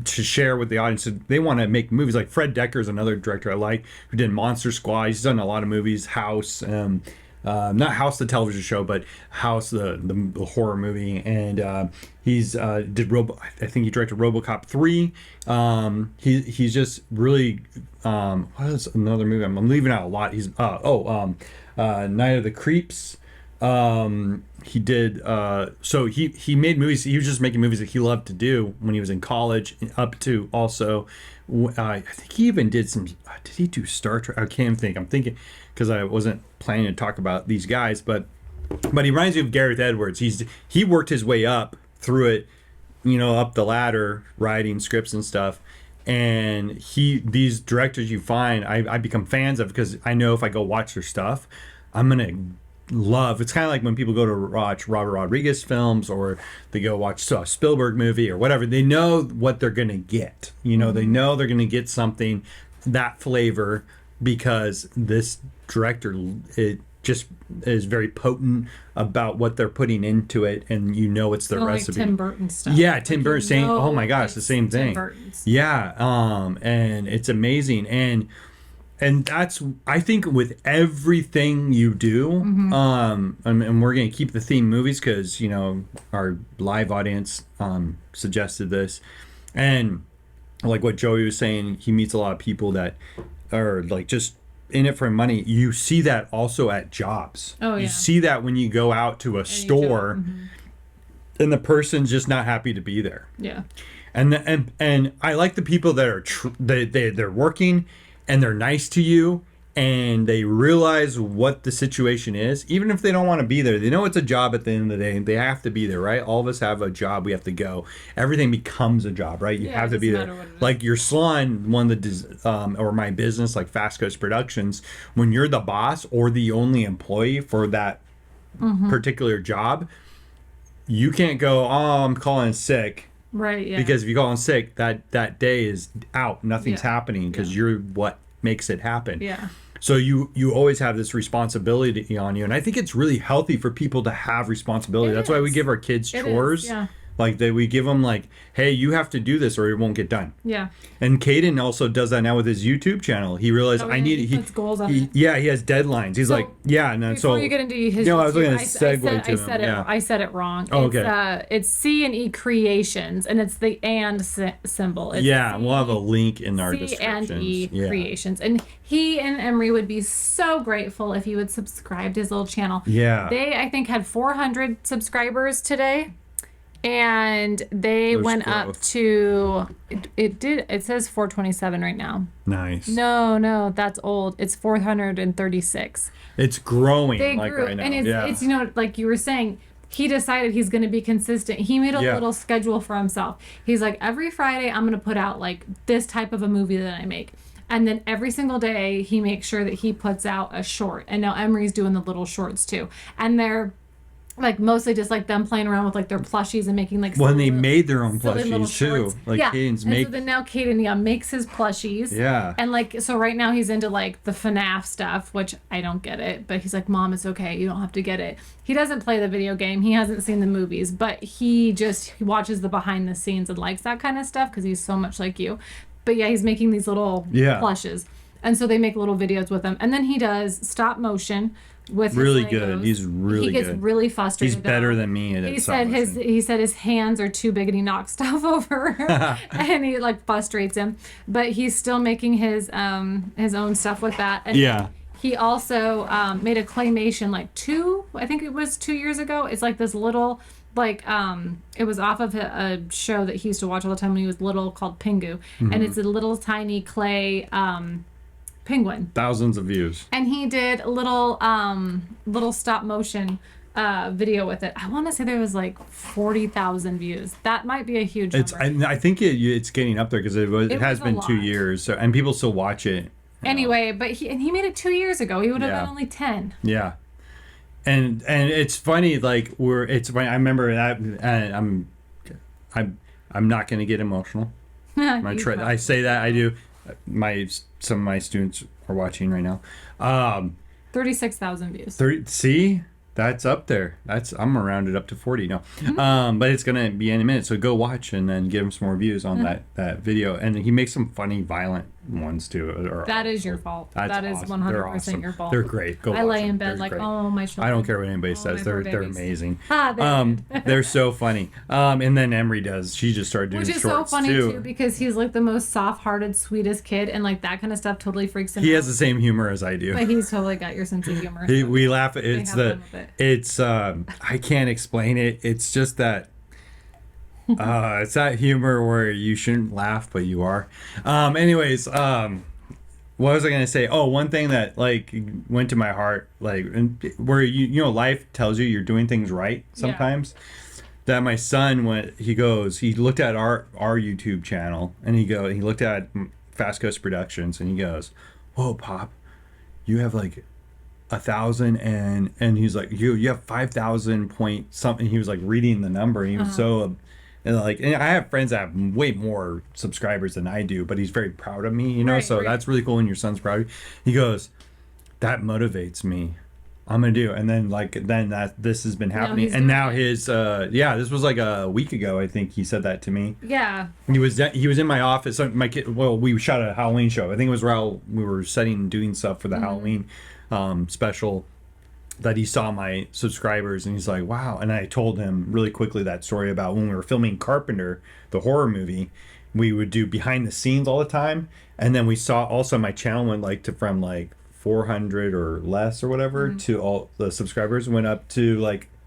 to share with the audience. They want to make movies. Like Fred Dekker is another director I like who did Monster Squad. He's done a lot of movies. House, not House the television show, but House the horror movie, and he's I think he directed RoboCop 3. He's just really what is another movie? I'm leaving out a lot. He's Night of the Creeps. He did so he made movies. He was just making movies that he loved to do when he was in college, up to also I think he even did some did he do Star Trek? I can't think. I'm thinking because I wasn't planning to talk about these guys, but he reminds me of Gareth Edwards. He worked his way up through it, up the ladder, writing scripts and stuff. And these directors you find, I become fans of because I know if I go watch their stuff, I'm gonna love. It's kind of like when people go to watch Robert Rodriguez films or they go watch a Spielberg movie or whatever. They know what they're gonna get. They know they're gonna get something that flavor because this director, it just is very potent about what they're putting into it, and it's the recipe. Like Tim Burton stuff. Yeah, Tim Burton saying, "Oh my gosh, the same thing." Burton's. Yeah, and it's amazing, and that's I think with everything you do, and we're gonna keep the theme movies because our live audience suggested this, and like what Joey was saying, he meets a lot of people that are like just in it for money. You see that also at jobs. Oh, yeah. You see that when you go out to a store and the person's just not happy to be there. Yeah. And I like the people that are they're working and they're nice to you and they realize what the situation is, even if they don't want to be there. They know it's a job at the end of the day. They have to be there, right? All of us have a job. We have to go. Everything becomes a job, right? You have to be there. Like your salon, one of the or my business, like Fast Coast Productions. When you're the boss or the only employee for that particular job, you can't go, "Oh, I'm calling sick." Right. Yeah. Because if you call in sick, that day is out. Nothing's happening because you're what makes it happen. Yeah. So you always have this responsibility on you, and I think it's really healthy for people to have responsibility. That's why we give our kids chores. Yeah. Like we give them like, hey, you have to do this or it won't get done. Yeah. And Caden also does that now with his YouTube channel. He realized He puts goals on it. Yeah, he has deadlines. He's like, yeah, no. Before you get into his, no, I was YouTube, going to segue to him. Yeah. I said it wrong. Oh, it's, okay. it's C&E Creations, and it's the and symbol. It's yeah, we'll have a link in our descriptions. C&E Creations, and he and Emery would be so grateful if you would subscribe to his little channel. Yeah. They, I think, had 400 subscribers today. And they went up to it says 427 right now. Nice. No, that's old. It's 436. It's growing. They like grew, right now. and it's like you were saying, he decided he's going to be consistent. He made a little schedule for himself. He's like, every Friday I'm going to put out like this type of a movie that I make. And then every single day he makes sure that he puts out a short. And now Emery's doing the little shorts too. And they're like mostly just like them playing around with like their plushies and making like when they made their own silly plushies too. Like Caden's and so then now Caden makes his plushies. Yeah. And like so right now he's into like the FNAF stuff, which I don't get it, but he's like, Mom, it's okay, you don't have to get it. He doesn't play the video game, he hasn't seen the movies, but he watches the behind the scenes and likes that kind of stuff because he's so much like you. But yeah, he's making these little plushes. And so they make little videos with them. And then he does stop motion with really his good. Legos. He's really good. He gets really frustrated. He's better than me at he said his hands are too big and he knocks stuff over and he like frustrates him. But he's still making his own stuff with that. And he also made a claymation like I think it was 2 years ago. It's like this little like it was off of a show that he used to watch all the time when he was little called Pingu. Mm-hmm. And it's a little tiny clay penguin. Thousands of views. And he did a little stop motion video with it. I want to say there was like 40,000 views. That might be a huge number. I think it's getting up there because it has been 2 years. So and people still watch it. Anyway, but he made it 2 years ago. He would have been only 10. Yeah. And it's funny, like I remember that, and I'm not going to get emotional. I say that I do. Some of my students are watching right now. 36,000 views. See, that's up there. I'm gonna round it up to 40 now. Mm-hmm. But it's gonna be in a minute. So go watch and then give him some more views on that video. And he makes some funny, violent ones too. That is your fault. That is awesome. 100% your fault. They're great. Go watch I lay in them. bed They're like, great. oh my children. I don't care what anybody says. They're amazing. They're so funny. And then Emery does. She just started doing shorts too. Which is so funny too because he's like the most soft-hearted, sweetest kid, and like that kind of stuff totally freaks him out. He has the same humor as I do. But he's totally got your sense of humor. We laugh at it's I can't explain it. It's just that it's that humor where you shouldn't laugh but you are. Anyways, what was I gonna say? Oh, one thing that like went to my heart, like where you know life tells you you're doing things right sometimes. That my son he looked at our YouTube channel and he looked at Fast Coast Productions and he goes, "Whoa, Pop, you have like 1,000 and he's like you have 5,000 point something." He was like reading the number and he was and I have friends that have way more subscribers than I do, but he's very proud of me, that's really cool when your son's proud of you. He goes, "That motivates me. I'm gonna do it." And then this has been happening, and now his this was like a week ago, I think he said that to me. Yeah. He was in my office. My kid. Well, we shot a Halloween show. I think it was while we were doing stuff for the Halloween special. That he saw my subscribers and he's like, wow. And I told him really quickly that story about when we were filming Carpenter, the horror movie, we would do behind the scenes all the time. And then we saw also my channel went from 400 or less or whatever to all the subscribers went up to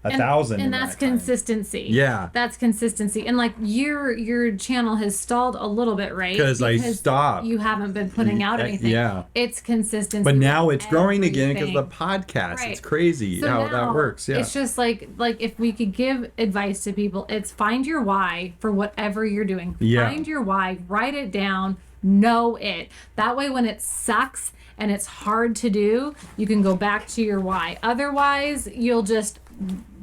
1,000. And that's consistency. Yeah. That's consistency. And your channel has stalled a little bit, right? Because I stopped. You haven't been putting out anything. Yeah. It's consistency. But now it's growing again because of the podcast. Right. It's crazy how that works. Yeah. It's just like if we could give advice to people, it's find your why for whatever you're doing. Yeah. Find your why, write it down, know it. That way when it sucks and it's hard to do, you can go back to your why. Otherwise, you'll just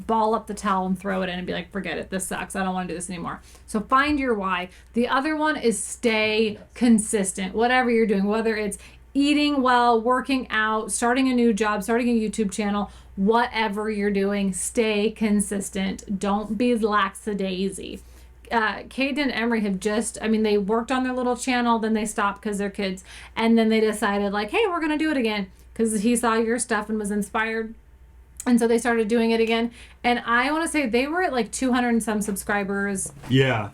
ball up the towel and throw it in and be like, forget it, this sucks, I don't want to do this anymore. So find your why. The other one is stay consistent, whatever you're doing, whether it's eating well, working out, starting a new job, starting a YouTube channel, whatever you're doing, stay consistent. Don't be lackadaisy. Caden and Emery have they worked on their little channel, then they stopped because they're kids, and then they decided like, hey, we're gonna do it again because he saw your stuff and was inspired, and so they started doing it again. And I want to say they were at like 200 and some subscribers,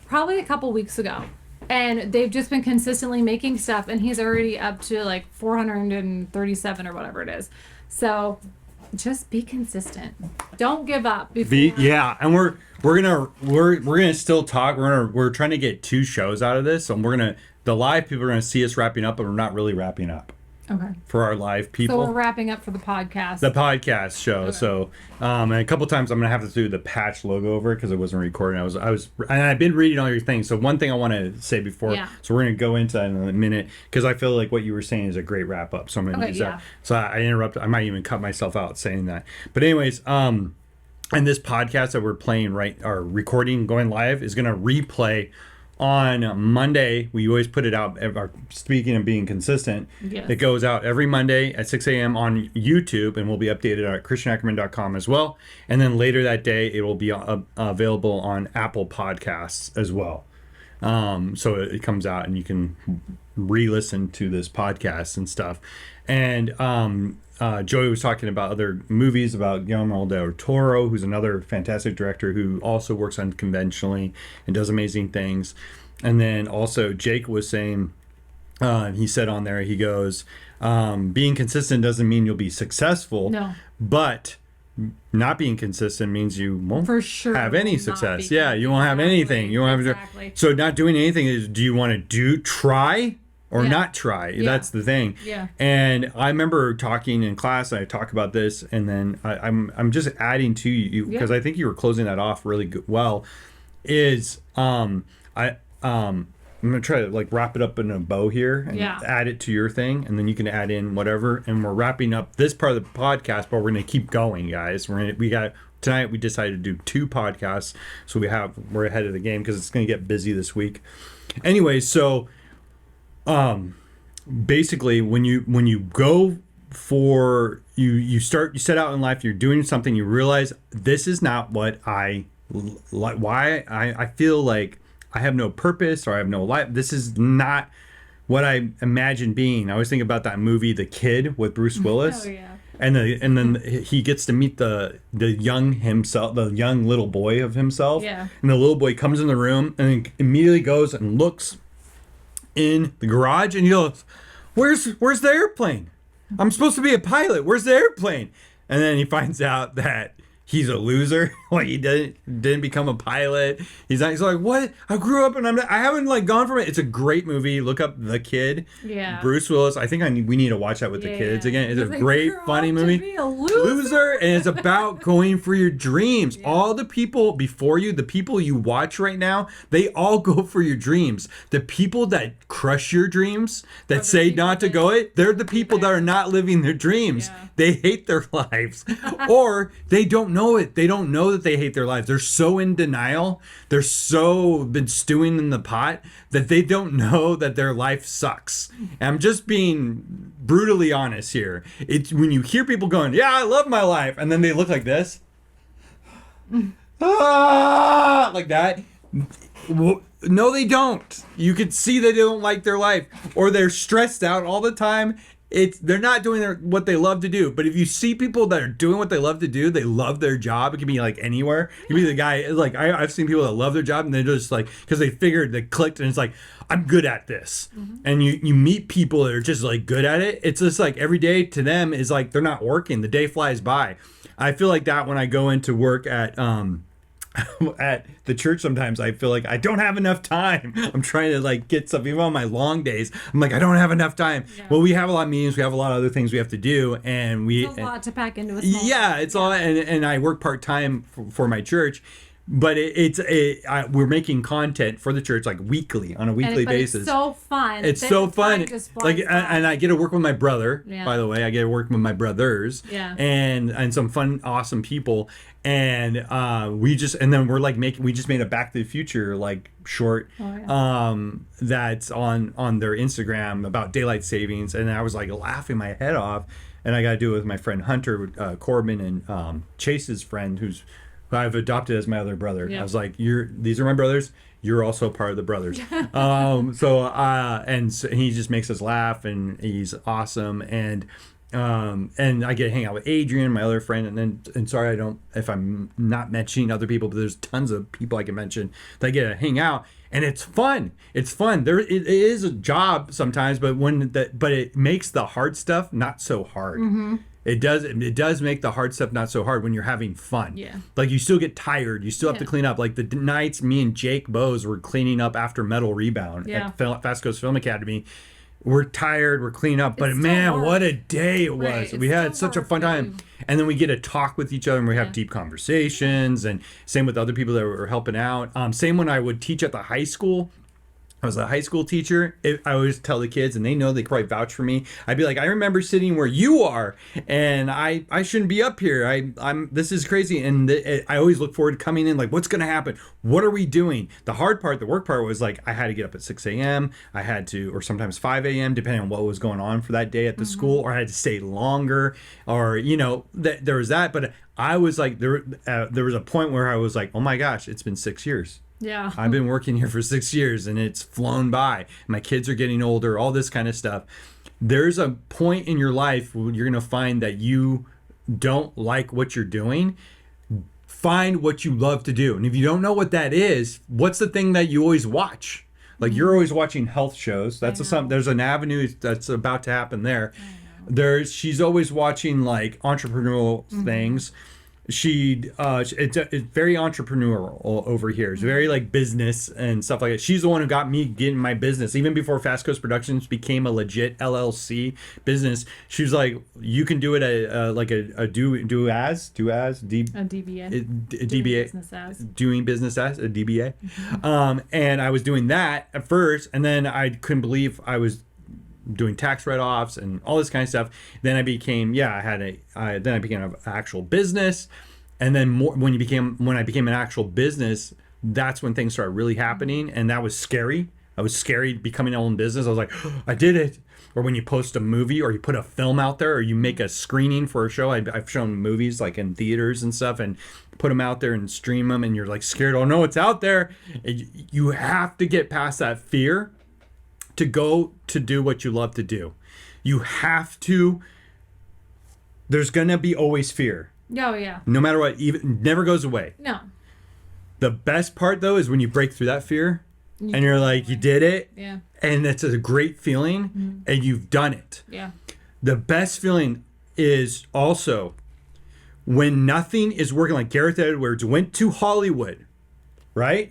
probably a couple weeks ago, and they've just been consistently making stuff, and he's already up to like 437 or whatever it is. So just be consistent. Don't give up. And we're gonna still talk. We're trying to get 2 shows out of this, and the live people are gonna see us wrapping up, but we're not really wrapping up. Okay. For our live people. So we're wrapping up for the podcast. The podcast show. Okay. So, and a couple times I'm gonna have to do the patch logo over it because it wasn't recording. And I've been reading all your things. So one thing I want to say before. Yeah. So we're gonna go into that in a minute because I feel like what you were saying is a great wrap up. So I'm gonna use that. So I interrupted. I might even cut myself out saying that. But anyways, and this podcast that we're playing recording going live is gonna replay on Monday. We always put it out. Speaking of being consistent, yes. It goes out every Monday at 6 a.m. on YouTube, and will be updated at christianackerman.com as well. And then later that day, it will be available on Apple Podcasts as well. So it comes out, and you can re-listen to this podcast and stuff. And Joey was talking about other movies, about Guillermo del Toro, who's another fantastic director who also works unconventionally and does amazing things. And then also Jake was saying, he said on there, he goes, being consistent doesn't mean you'll be successful. No. But not being consistent means you won't for sure have any success. Yeah, you won't have anything. You won't have. So not doing anything is, do you want to try? Or not try. Yeah. That's the thing. Yeah. And I remember talking in class, and I talk about this, and then I'm just adding to you because I think you were closing that off really well. I'm gonna try to like wrap it up in a bow here and add it to your thing, and then you can add in whatever. And we're wrapping up this part of the podcast, but we're gonna keep going, guys. Tonight we decided to do 2 podcasts, so we're ahead of the game because it's gonna get busy this week. Anyway, so. Basically when you go for you set out in life, you're doing something, you realize this is not what I like, why I feel like I have no purpose or I have no life. This is not what I imagine being. I always think about that movie The Kid with Bruce Willis. Oh yeah. And then he gets to meet the young little boy of himself. Yeah. And the little boy comes in the room and then immediately goes and looks in the garage, and he goes, where's the airplane? I'm supposed to be a pilot. Where's the airplane? And then he finds out that he's a loser. Like he didn't become a pilot. He's like, what? I grew up and I haven't like gone from it. It's a great movie. Look up The Kid. Yeah. Bruce Willis. I think we need to watch that with the kids again. It's a great, funny movie. To be a loser. And it's about going for your dreams. Yeah. All the people before you, the people you watch right now, they all go for your dreams. The people that crush your dreams, that say not to go it, they're the people that are not living their dreams. Yeah. They hate their lives. Or they don't know it. They don't know that they hate their lives. They're so in denial. They're so been stewing in the pot that they don't know that their life sucks. And I'm just being brutally honest here. It's when you hear people going, yeah, I love my life, and then they look like this. Like that. No, they don't. You could see that they don't like their life, or they're stressed out all the time. They're not doing what they love to do. But if you see people that are doing what they love to do, they love their job. It can be like anywhere. It can be the guy, like I've seen people that love their job and they're just like, because they clicked and it's like, I'm good at this. Mm-hmm. And you meet people that are just like good at it. It's just like every day to them is like they're not working. The day flies by. I feel like that when I go into work at the church. Sometimes I feel like I don't have enough time. I'm trying to like get stuff, even on my long days. I'm like, I don't have enough time. Yeah. Well, we have a lot of meetings. We have a lot of other things we have to do, and it's a lot to pack into a small it's all. And I work part-time for my church. but we're making content for the church like weekly on a weekly basis. It's so fun. It's so fun. Just Like, and I get to work with my brother. Yeah. By the way, I get to work with my brothers. Yeah. And some fun, awesome people. And then we're like we just made a Back to the Future like short, that's on their Instagram about daylight savings, and I was like laughing my head off, and I got to do it with my friend Hunter Corbin and Chase's friend who I've adopted as my other brother. Yep. I was like, these are my brothers. You're also part of the brothers. So he just makes us laugh, and he's awesome. And I get to hang out with Adrian, my other friend, and sorry if I'm not mentioning other people, but there's tons of people I can mention that I get to hang out, and it's fun. It's fun. It is a job sometimes, but it makes the hard stuff not so hard. Mm-hmm. It does make the hard stuff not so hard when you're having fun. Yeah. Like you still get tired. You still have to clean up. Like the nights me and Jake Bose were cleaning up after Metal Rebound at Fast Coast Film Academy. We're tired. We're cleaning up. But man, what a day it was. We had such a fun time. And then we get to talk with each other, and we have deep conversations. And same with other people that were helping out. Same when I would teach at the high school. I was a high school teacher. I always tell the kids, and they know, they probably vouch for me. I'd be like, I remember sitting where you are, and I shouldn't be up here. This is crazy. And I always look forward to coming in, like, what's going to happen? What are we doing? The hard part, the work part was like, I had to get up at 6 a.m. I had to, or sometimes 5 a.m., depending on what was going on for that day at the school, or I had to stay longer, or, there was that. But I was like, there was a point where I was like, oh my gosh, it's been 6 years. Yeah. I've been working here for 6 years, and it's flown by. My kids are getting older, all this kind of stuff. There's a point in your life where you're going to find that you don't like what you're doing. Find what you love to do. And if you don't know what that is, what's the thing that you always watch? Like you're always watching health shows. There's an avenue that's about to happen there. She's always watching like entrepreneurial things. It's very entrepreneurial over here. It's very like business and stuff like that. She's the one who got me getting my business even before Fast Coast Productions became a legit LLC business. She was like, you can do it doing business as a DBA. And I was doing that at first, and then I couldn't believe I was doing tax write-offs and all this kind of stuff. Then I became an actual business, and then when I became an actual business, that's when things started really happening, and that was scary. I was scary becoming my own business. I was like, oh, I did it. Or when you post a movie, or you put a film out there, or you make a screening for a show. I've shown movies like in theaters and stuff, and put them out there and stream them, and you're like scared. Oh no, it's out there. You have to get past that fear to go to do what you love to do. You have to. There's gonna be always fear. Oh yeah. No matter what, even never goes away. No. The best part though is when you break through that fear, and you're like, you did it. Yeah. And it's a great feeling, and you've done it. Yeah. The best feeling is also when nothing is working. Like Gareth Edwards went to Hollywood, right?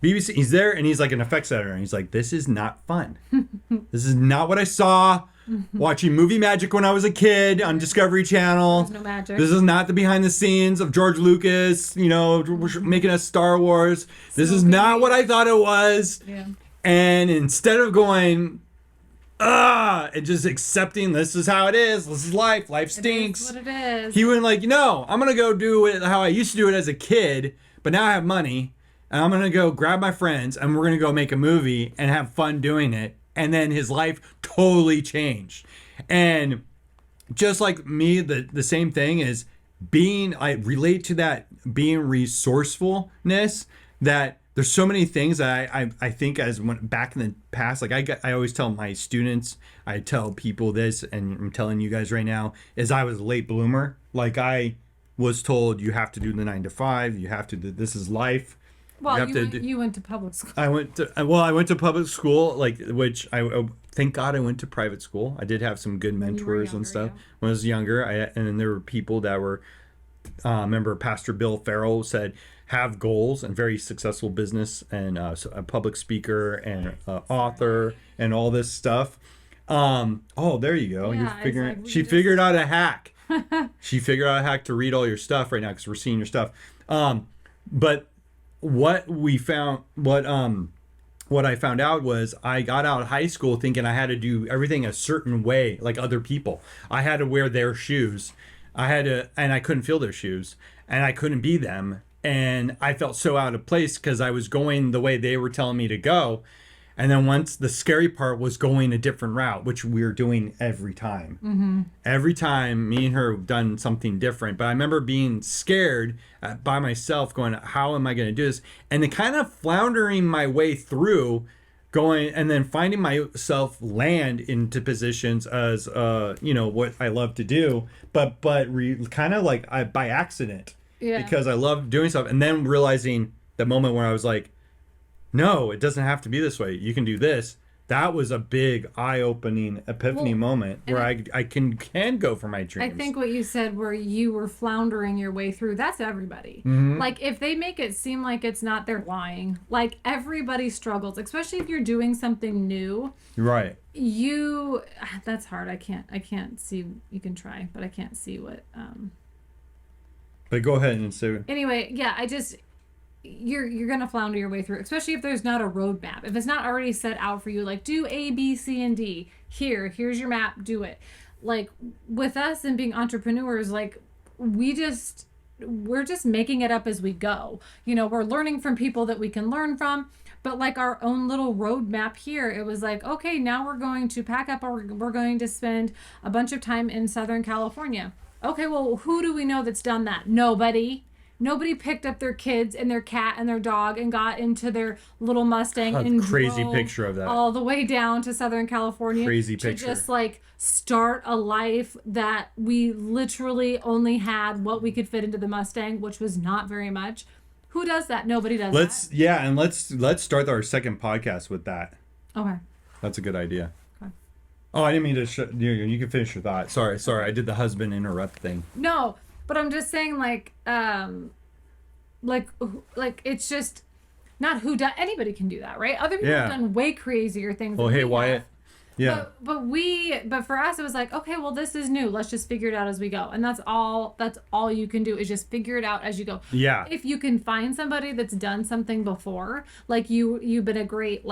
BBC, he's there, and he's like an effects editor, and he's like, this is not fun. This is not what I saw watching movie magic when I was a kid on Discovery Channel. There's no magic. This is not the behind the scenes of George Lucas, making us Star Wars. This is not what I thought it was. Yeah. And instead of going, and just accepting this is how it is, this is life stinks. It is what it is. He went like, no, I'm going to go do it how I used to do it as a kid, but now I have money. And I'm going to go grab my friends, and we're going to go make a movie and have fun doing it. And then his life totally changed. And just like me, the same thing is I relate to that being resourcefulness, that there's so many things that I think back in the past, like I always tell my students, I tell people this, and I'm telling you guys right now, is I was a late bloomer. Like I was told, you have to do the 9 to 5, you have to do, this is life. Well, you went to public school. I went to public school, which I thank God I went to private school. I did have some good mentors and stuff when I was younger. And then there were people that were, remember Pastor Bill Farrell said, have goals, and very successful business, and a public speaker and author and all this stuff. There you go. Yeah, You're figuring. She figured out a hack. She figured out a hack to read all your stuff right now, because we're seeing your stuff. But what we found, what I found out was I got out of high school thinking I had to do everything a certain way, like other people. I had to wear their shoes. And I couldn't feel their shoes, and I couldn't be them. And I felt so out of place because I was going the way they were telling me to go. And then once the scary part was going a different route, which we're doing every time. Every time me and her have done something different. But I remember being scared by myself going, how am I going to do this? And then kind of floundering my way through going and then finding myself land into positions as, what I love to do, but kind of like by accident because I love doing stuff. And then realizing the moment where I was like, no, it doesn't have to be this way. You can do this. That was a big eye-opening epiphany moment where I can go for my dreams. I think what you said where you were floundering your way through, that's everybody. Like, if they make it seem like it's not, they're lying. Like, everybody struggles, especially if you're doing something new. Right. That's hard. I can't see, you can try, but I can't see what, But go ahead and say. Anyway, yeah, you're gonna flounder your way through, especially if there's not a roadmap. If it's not already set out for you, like do A, B, C, and D. Here's your map. Do it. Like with us and being entrepreneurs, like we're just making it up as we go. We're learning from people that we can learn from. But like our own little roadmap here, it was like, okay, now we're going to pack up, or we're going to spend a bunch of time in Southern California. Okay, well, who do we know that's done that? Nobody picked up their kids and their cat and their dog and got into their little Mustang and crazy drove picture of that all the way down to Southern California. Crazy to picture. Just like start a life that we literally only had what we could fit into the Mustang, which was not very much. Who does that? Nobody does that. Yeah, and let's start our second podcast with that. Okay. That's a good idea. Okay. Oh, I didn't mean to. You can finish your thought. Sorry. I did the husband interrupt thing. No. But I'm just saying, like it's just not who does. Anybody can do that, right? Other people have done way crazier things. Oh, hey, Wyatt. Yeah. But for us, it was like, okay, well, this is new. Let's just figure it out as we go. And that's all you can do is just figure it out as you go. Yeah. If you can find somebody that's done something before, like you've been a great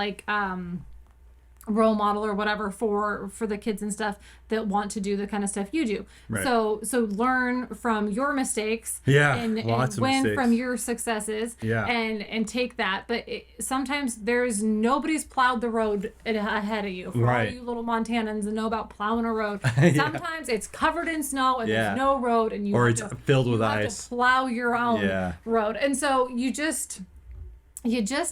role model or whatever for the kids and stuff that want to do the kind of stuff you do. Right. So learn from your mistakes. And win mistakes. from your successes. Yeah. And take that. But sometimes nobody's plowed the road ahead of you. For all you little Montanans that know about plowing a road. Sometimes it's covered in snow and there's no road and it's filled with ice. To plow your own road. And so you just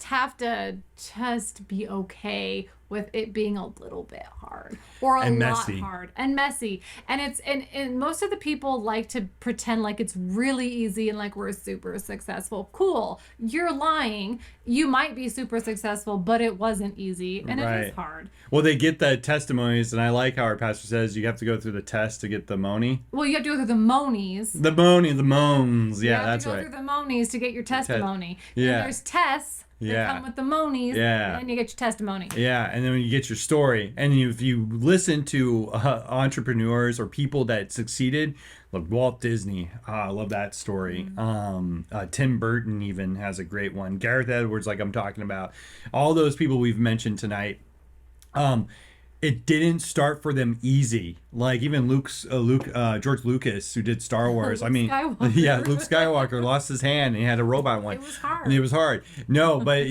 have to just be okay with it being a little bit hard or a lot hard and messy. And it's and most of the people like to pretend like it's really easy and like we're super successful. Cool. You're lying. You might be super successful, but it wasn't easy and it is hard. Well, they get the testimonies, and I like how our pastor says you have to go through the test to get the money. Well, you have to go through the monies. The moans. Yeah, that's right. You have to go through the monies to get your testimony. Yeah. And there's tests that come with the monies. Yeah. And then you get your testimony. Yeah, and then when you get your story, and if you listen to entrepreneurs or people that succeeded, like Walt Disney, I love that story. Tim Burton even has a great one. Gareth Edwards, like I'm talking about. All those people we've mentioned tonight. It didn't start for them easy. Like even George Lucas, who did Star Wars. Luke Skywalker lost his hand and he had a robot one. It was hard. No, but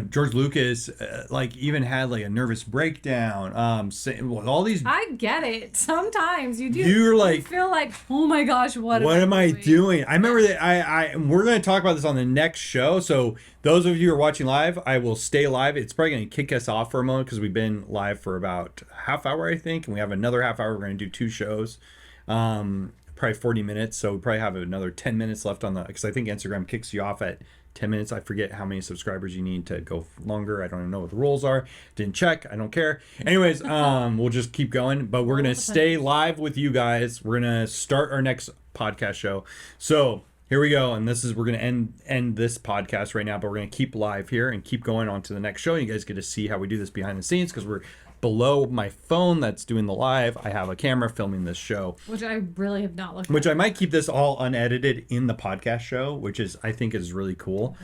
George Lucas, even had like a nervous breakdown. All these. I get it. Sometimes you do. You feel like, oh my gosh, what am I doing? I remember that we're going to talk about this on the next show. So those of you who are watching live, I will stay live. It's probably going to kick us off for a moment because we've been live for about half hour, I think, and we have another half hour. We're going to do 2 shows, probably 40 minutes. So we probably have another 10 minutes left on because I think Instagram kicks you off at 10 minutes. I forget how many subscribers you need to go longer. I don't even know what the rules are. Didn't check. I don't care. Anyways, we'll just keep going, but we're going to stay live with you guys. We're going to start our next podcast show. So here we go, and we're going to end this podcast right now, but we're going to keep live here and keep going on to the next show. You guys get to see how we do this behind the scenes because we're below my phone that's doing the live, I have a camera filming this show. Which I really have not looked Which at. I might keep this all unedited in the podcast show, which is I think is really cool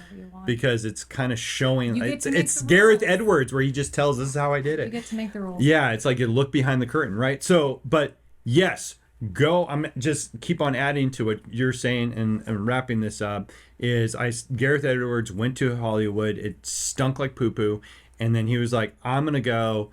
because it's kind of showing. You get to make It's the Gareth rules. Edwards where he just tells this is how I did You it. get to make the rules. Yeah, it's like a look behind the curtain, right? So, but yes, go. I'm just keep on adding to what you're saying and wrapping this up. Gareth Edwards went to Hollywood. It stunk like poo poo, and then he was like, I'm gonna go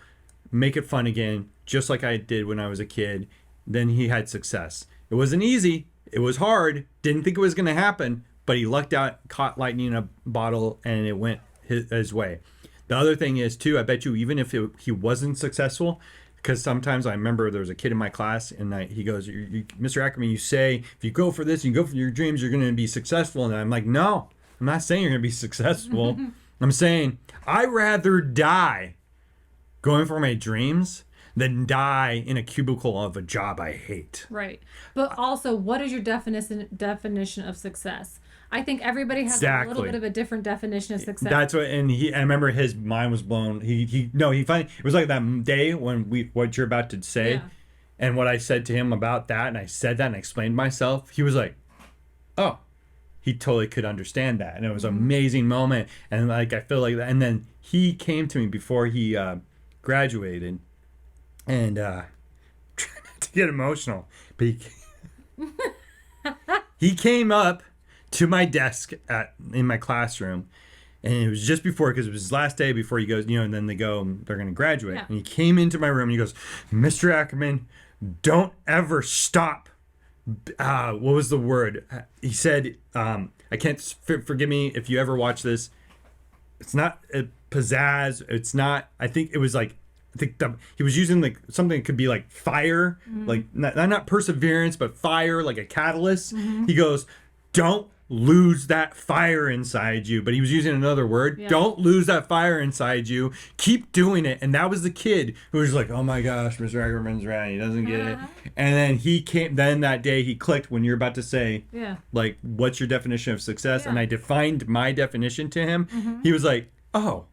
make it fun again, just like I did when I was a kid. Then he had success. It wasn't easy. It was hard. Didn't think it was gonna happen, but he lucked out, caught lightning in a bottle, and it went his way. The other thing is too, I bet you even if he wasn't successful, because sometimes I remember there was a kid in my class and he goes, Mr. Ackerman, you say if you go for this, you go for your dreams, you're going to be successful. And I'm like, no, I'm not saying you're going to be successful. I'm saying I'd rather die going for my dreams than die in a cubicle of a job I hate. Right. But also, what is your definition of success? I think everybody has a little bit of a different definition of success. That's what, and I remember his mind was blown. He finally, it was like that day when what you're about to say, Yeah. and what I said to him about that, and I said that and I explained myself. He was like, oh, he totally could understand that, and it was an amazing moment. And like I feel like that, and then he came to me before he graduated, and try not to get emotional, but he came up to my desk in my classroom, and it was just before, because it was his last day before he goes, and then they're going to graduate. Yeah. And he came into my room and he goes, Mr. Ackerman, don't ever stop. What was the word? He said, I can't, forgive me if you ever watch this. It's not pizzazz. It's not, I think it was like, he was using like something that could be like fire, like not perseverance, but fire, like a catalyst. He goes, don't lose that fire inside you. But he was using another word. Yeah. Don't lose that fire inside you. Keep doing it. And that was the kid who was like, oh my gosh, Mr. Ackerman's right. He doesn't get it. And then then that day he clicked when you're about to say, like, what's your definition of success? Yeah. And I defined my definition to him. He was like, oh,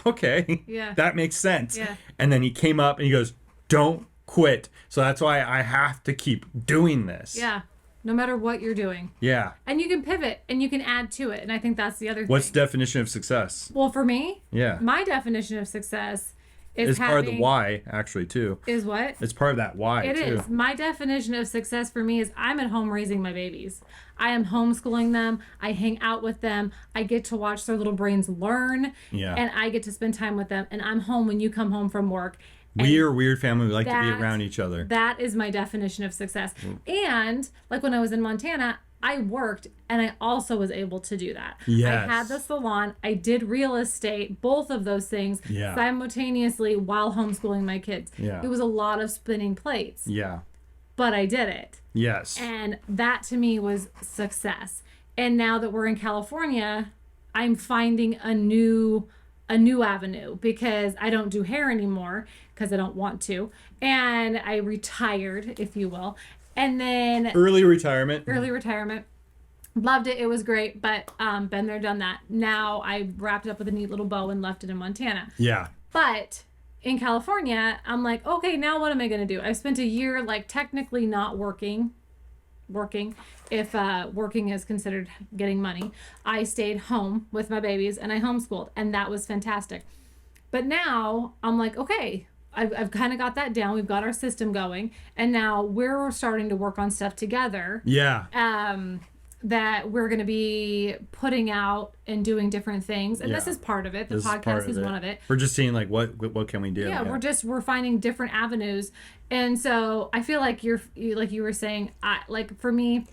okay. Yeah. That makes sense. Yeah. And then he came up and he goes, don't quit. So that's why I have to keep doing this. Yeah. No matter what you're doing. Yeah. And you can pivot and you can add to it. And I think that's the other thing. What's the definition of success? Well, for me, Yeah. my definition of success is It's part of the why, actually, too. Is what? It's part of that why, It too. is. My definition of success for me is I'm at home raising my babies. I am homeschooling them. I hang out with them. I get to watch their little brains learn. Yeah. And I get to spend time with them. And I'm home when you come home from work. We're a weird family. We like to be that- around each other. That is my definition of success. And like when I was in Montana, I worked and I also was able to do that. Yes. I had the salon. I did real estate, both of those things Yeah. simultaneously while homeschooling my kids. Yeah. It was a lot of spinning plates, Yeah. but I did it. Yes. And that to me was success. And now that we're in California, I'm finding a new avenue because I don't do hair anymore because I don't want to. And I retired, if you will. And then Early retirement. Loved it. It was great. But been there, done that. Now I wrapped it up with a neat little bow and left it in Montana. Yeah. But in California, I'm like, okay, now what am I going to do? I spent a year like technically not working if working is considered getting money. I stayed home with my babies and I homeschooled, and that was fantastic. But now I'm like, okay, I've kind of got that down. We've got our system going, and now we're starting to work on stuff together. Yeah. That we're going to be putting out and doing different things, and Yeah. this is part of it. The This is podcast part is of it. one of it. We're just seeing like what can we do? Yeah, we're finding different avenues, and so I feel like like you were saying, like for me,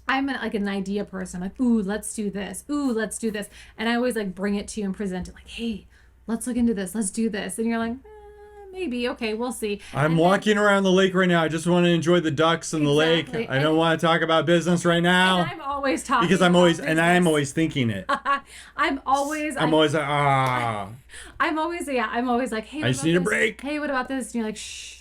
I'm like an idea person. I'm like, ooh, let's do this. Ooh, let's do this, and I always like bring it to you and present it like, hey, let's look into this. Let's do this, and you're like, maybe, okay, we'll see. I'm walking around the lake right now. I just want to enjoy the ducks in the lake. I don't want to talk about business right now. And I'm always talking Because I'm about always, business. and I am always thinking it. I'm always I'm always like, I'm always like, hey, I just need a break. Hey, what about this? And you're like, shh,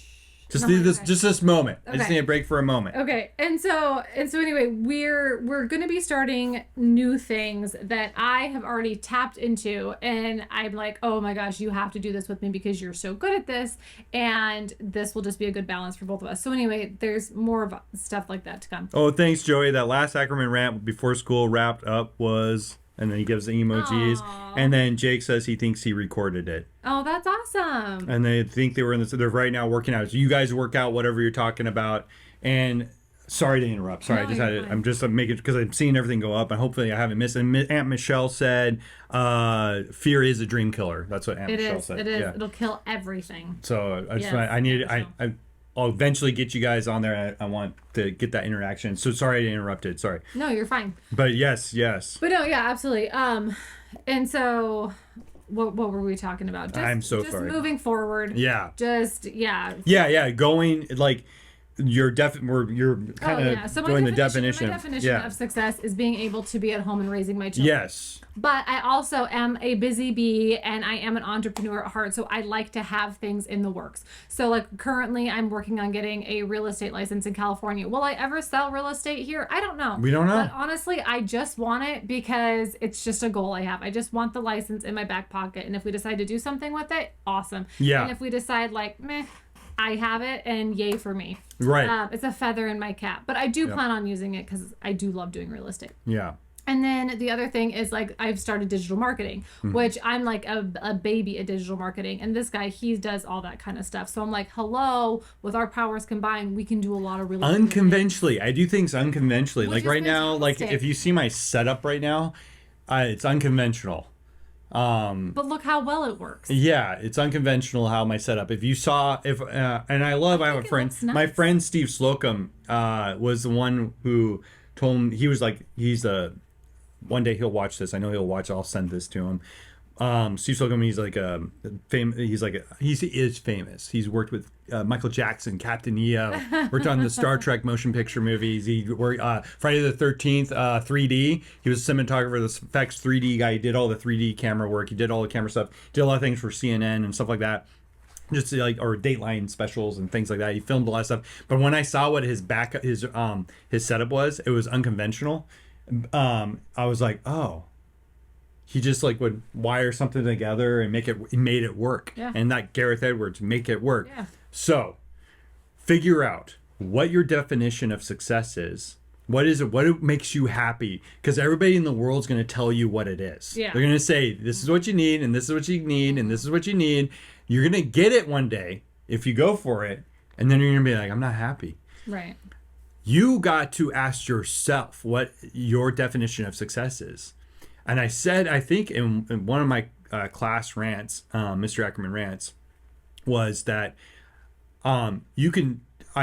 Just No, need this, okay. just this moment. I just Okay. need a break for a moment. Okay, and so anyway, we're gonna be starting new things that I have already tapped into, and I'm like, oh my gosh, you have to do this with me because you're so good at this, and this will just be a good balance for both of us. So anyway, there's more of stuff like that to come. Oh, thanks, Joey. That last Ackerman rant before school wrapped up was, and then he gives the emojis, Aw. and then Jake says he thinks he recorded it. Oh, that's awesome. And they think they were in this. They're right now working out. So you guys work out whatever you're talking about. And sorry to interrupt. Sorry, No, I just you're had. fine. I'm just making because I'm seeing everything go up, and hopefully I haven't missed. And Aunt Michelle said, "Fear is a dream killer." That's what Aunt It Michelle is. said. It is. Yeah. It'll kill everything. So I just Yes, I need. Aunt Michelle. I'll eventually get you guys on there. I want to get that interaction. So sorry I interrupted. Sorry. No, you're fine. But yes. But no, yeah, absolutely. And so, what were we talking about? Just, I'm so just sorry. moving forward. Yeah. Just yeah. Yeah. Going like. You're kind of So doing the my definition. definition of success is being able to be at home and raising my children. Yes. But I also am a busy bee and I am an entrepreneur at heart. So I like to have things in the works. So like currently I'm working on getting a real estate license in California. Will I ever sell real estate here? I don't know. We don't know. But honestly, I just want it because it's just a goal I have. I just want the license in my back pocket. And if we decide to do something with it, awesome. Yeah. And if we decide like, meh, I have it and yay for me. Right. It's a feather in my cap. But I do plan on using it because I do love doing real estate. Yeah. And then the other thing is like I've started digital marketing, which I'm like a baby at digital marketing. And this guy, he does all that kind of stuff. So I'm like, hello, with our powers combined, we can do a lot of really Unconventionally. I do things unconventionally. Which Like is right now, like fantastic. if you see my setup right now, it's unconventional. But look how well it works. Yeah, it's unconventional how my setup. If you saw, and I have a think it friend, looks nice. my friend Steve Slocum, was the one who told him, he was like, one day he'll watch this. I know he'll watch. I'll send this to him. Steve Slocum, he's like he is famous. He's worked with Michael Jackson, Captain EO, worked on the Star Trek motion picture movies. He worked Friday the 13th 3D. He was a cinematographer, the effects 3D guy. He did all the 3D camera work. He did all the camera stuff. Did a lot of things for CNN and stuff like that. Just like, or Dateline specials and things like that. He filmed a lot of stuff. But when I saw what his setup was, it was unconventional. I was like, oh. He just like would wire something together and made it work. Yeah. And that Gareth Edwards, make it work. Yeah. So figure out what your definition of success is. What is it? What makes you happy? Because everybody in the world is going to tell you what it is. Yeah. They're going to say, this is what you need, and this is what you need, and this is what you need. You're going to get it one day if you go for it. And then you're going to be like, I'm not happy. Right. You got to ask yourself what your definition of success is. And I said, I think in one of my class rants, Mr. Ackerman rants, was that I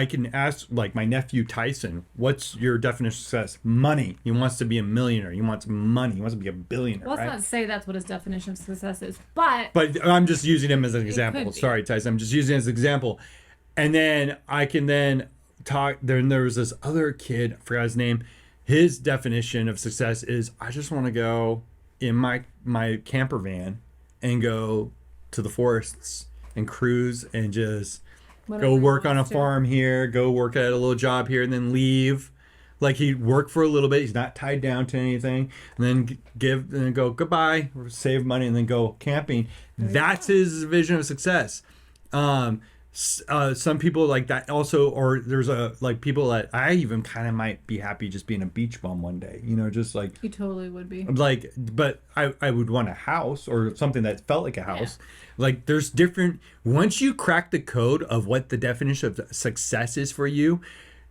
can ask like my nephew Tyson, what's your definition of success? Money. He wants to be a millionaire. He wants money. He wants to be a billionaire. Well, let's right? not say that's what his definition of success is, but I'm just using him as an example. could be. Sorry, Tyson. I'm just using it as an example. And then I can then talk. Then there was this other kid, I forgot his name. His definition of success is I just want to go in my camper van and go to the forests and cruise and just whatever go he work on a wants to. farm here, go work at a little job here, and then leave. Like he'd work for a little bit. He's not tied down to anything, and then give and then go goodbye, or save money, and then go camping. That's his vision of success. Some people like that also, or there's people that I even kind of might be happy just being a beach bum one day. You know, just like He totally would be. but I would want a house or something that felt like a house. Like there's different, once you crack the code of what the definition of success is for you,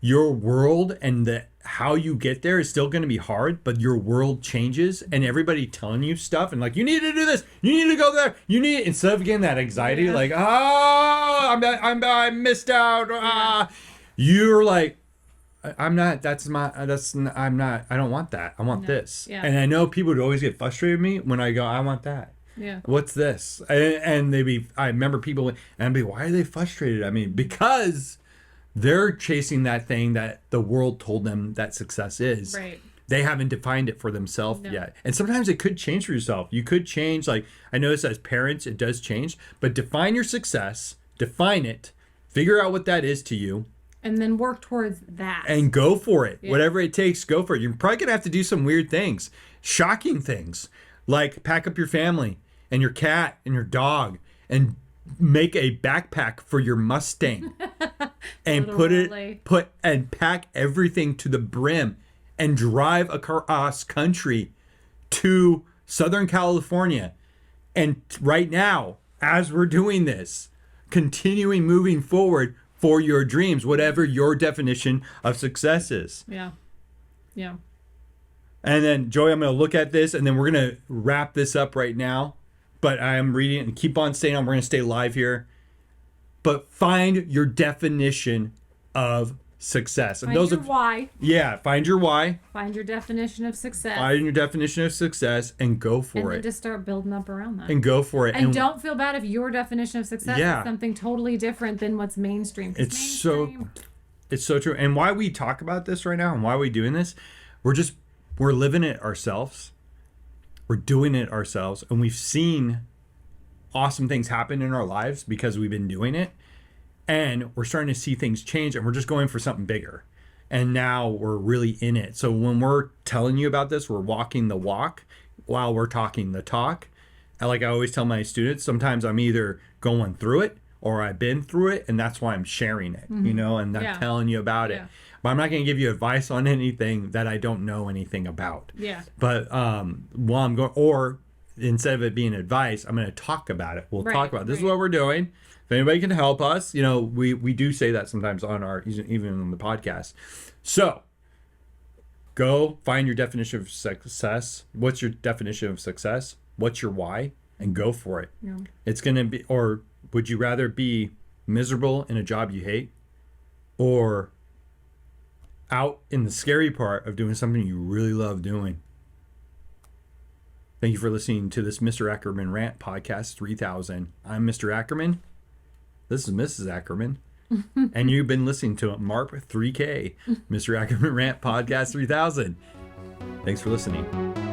your world and how you get there is still going to be hard, but your world changes and everybody telling you stuff and like, you need to do this, you need to go there, instead of getting that anxiety, Yeah. like, I missed out. You're like, I don't want that. I want this. Yeah. And I know people would always get frustrated with me when I go, I want that. Yeah. What's this? And I remember people, and I'd be, why are they frustrated? I mean, because they're chasing that thing that the world told them that success is. Right. They haven't defined it for themselves No. yet. And sometimes it could change for yourself. You could change, like I notice as parents, it does change, but define your success, define it, Figure out what that is to you And then work towards that. and go for it. Yeah. Whatever it takes, go for it. You're probably going to have to do some weird things, shocking things, like pack up your family and your cat and your dog and make a backpack for your Mustang and Literally. pack everything to the brim and drive across country to Southern California. And right now, as we're doing this, continuing moving forward for your dreams, whatever your definition of success is. Yeah. Yeah. And then, Joey, I'm going to look at this and then we're going to wrap this up right now. But I am reading it and keep on staying on. We're going to stay live here. But find your definition of success. And Find your why. Yeah, find your why. Find your definition of success. Find your definition of success and go for and it. then just start building up around that. And go for it. And don't feel bad if your definition of success Yeah. is something totally different than what's mainstream. 'Cause It's so mainstream- It's so true. And why we talk about this right now and why we doing this, we're living it ourselves. We're doing it ourselves. And we've seen awesome things happen in our lives because we've been doing it. And we're starting to see things change and we're just going for something bigger. And now we're really in it. So when we're telling you about this, we're walking the walk while we're talking the talk. And like I always tell my students, sometimes I'm either going through it or I've been through it, and that's why I'm sharing it, you know, and I'm Yeah. telling you about it. Yeah. But I'm not going to give you advice on anything that I don't know anything about. Yeah. But while I'm going, or instead of it being advice, I'm going to talk about it. We'll Right, talk about it. This is right. what we're doing. If anybody can help us, you know, we do say that sometimes on our, even on the podcast. So go find your definition of success. What's your definition of success? What's your why? And go for it. Yeah. It's going to be, or would you rather be miserable in a job you hate or out in the scary part of doing something you really love doing? Thank you for listening to this Mr. Ackerman Rant Podcast 3000. I'm Mr. Ackerman. This is Mrs. Ackerman. And you've been listening to MARP3K, Mr. Ackerman Rant Podcast 3000. Thanks for listening.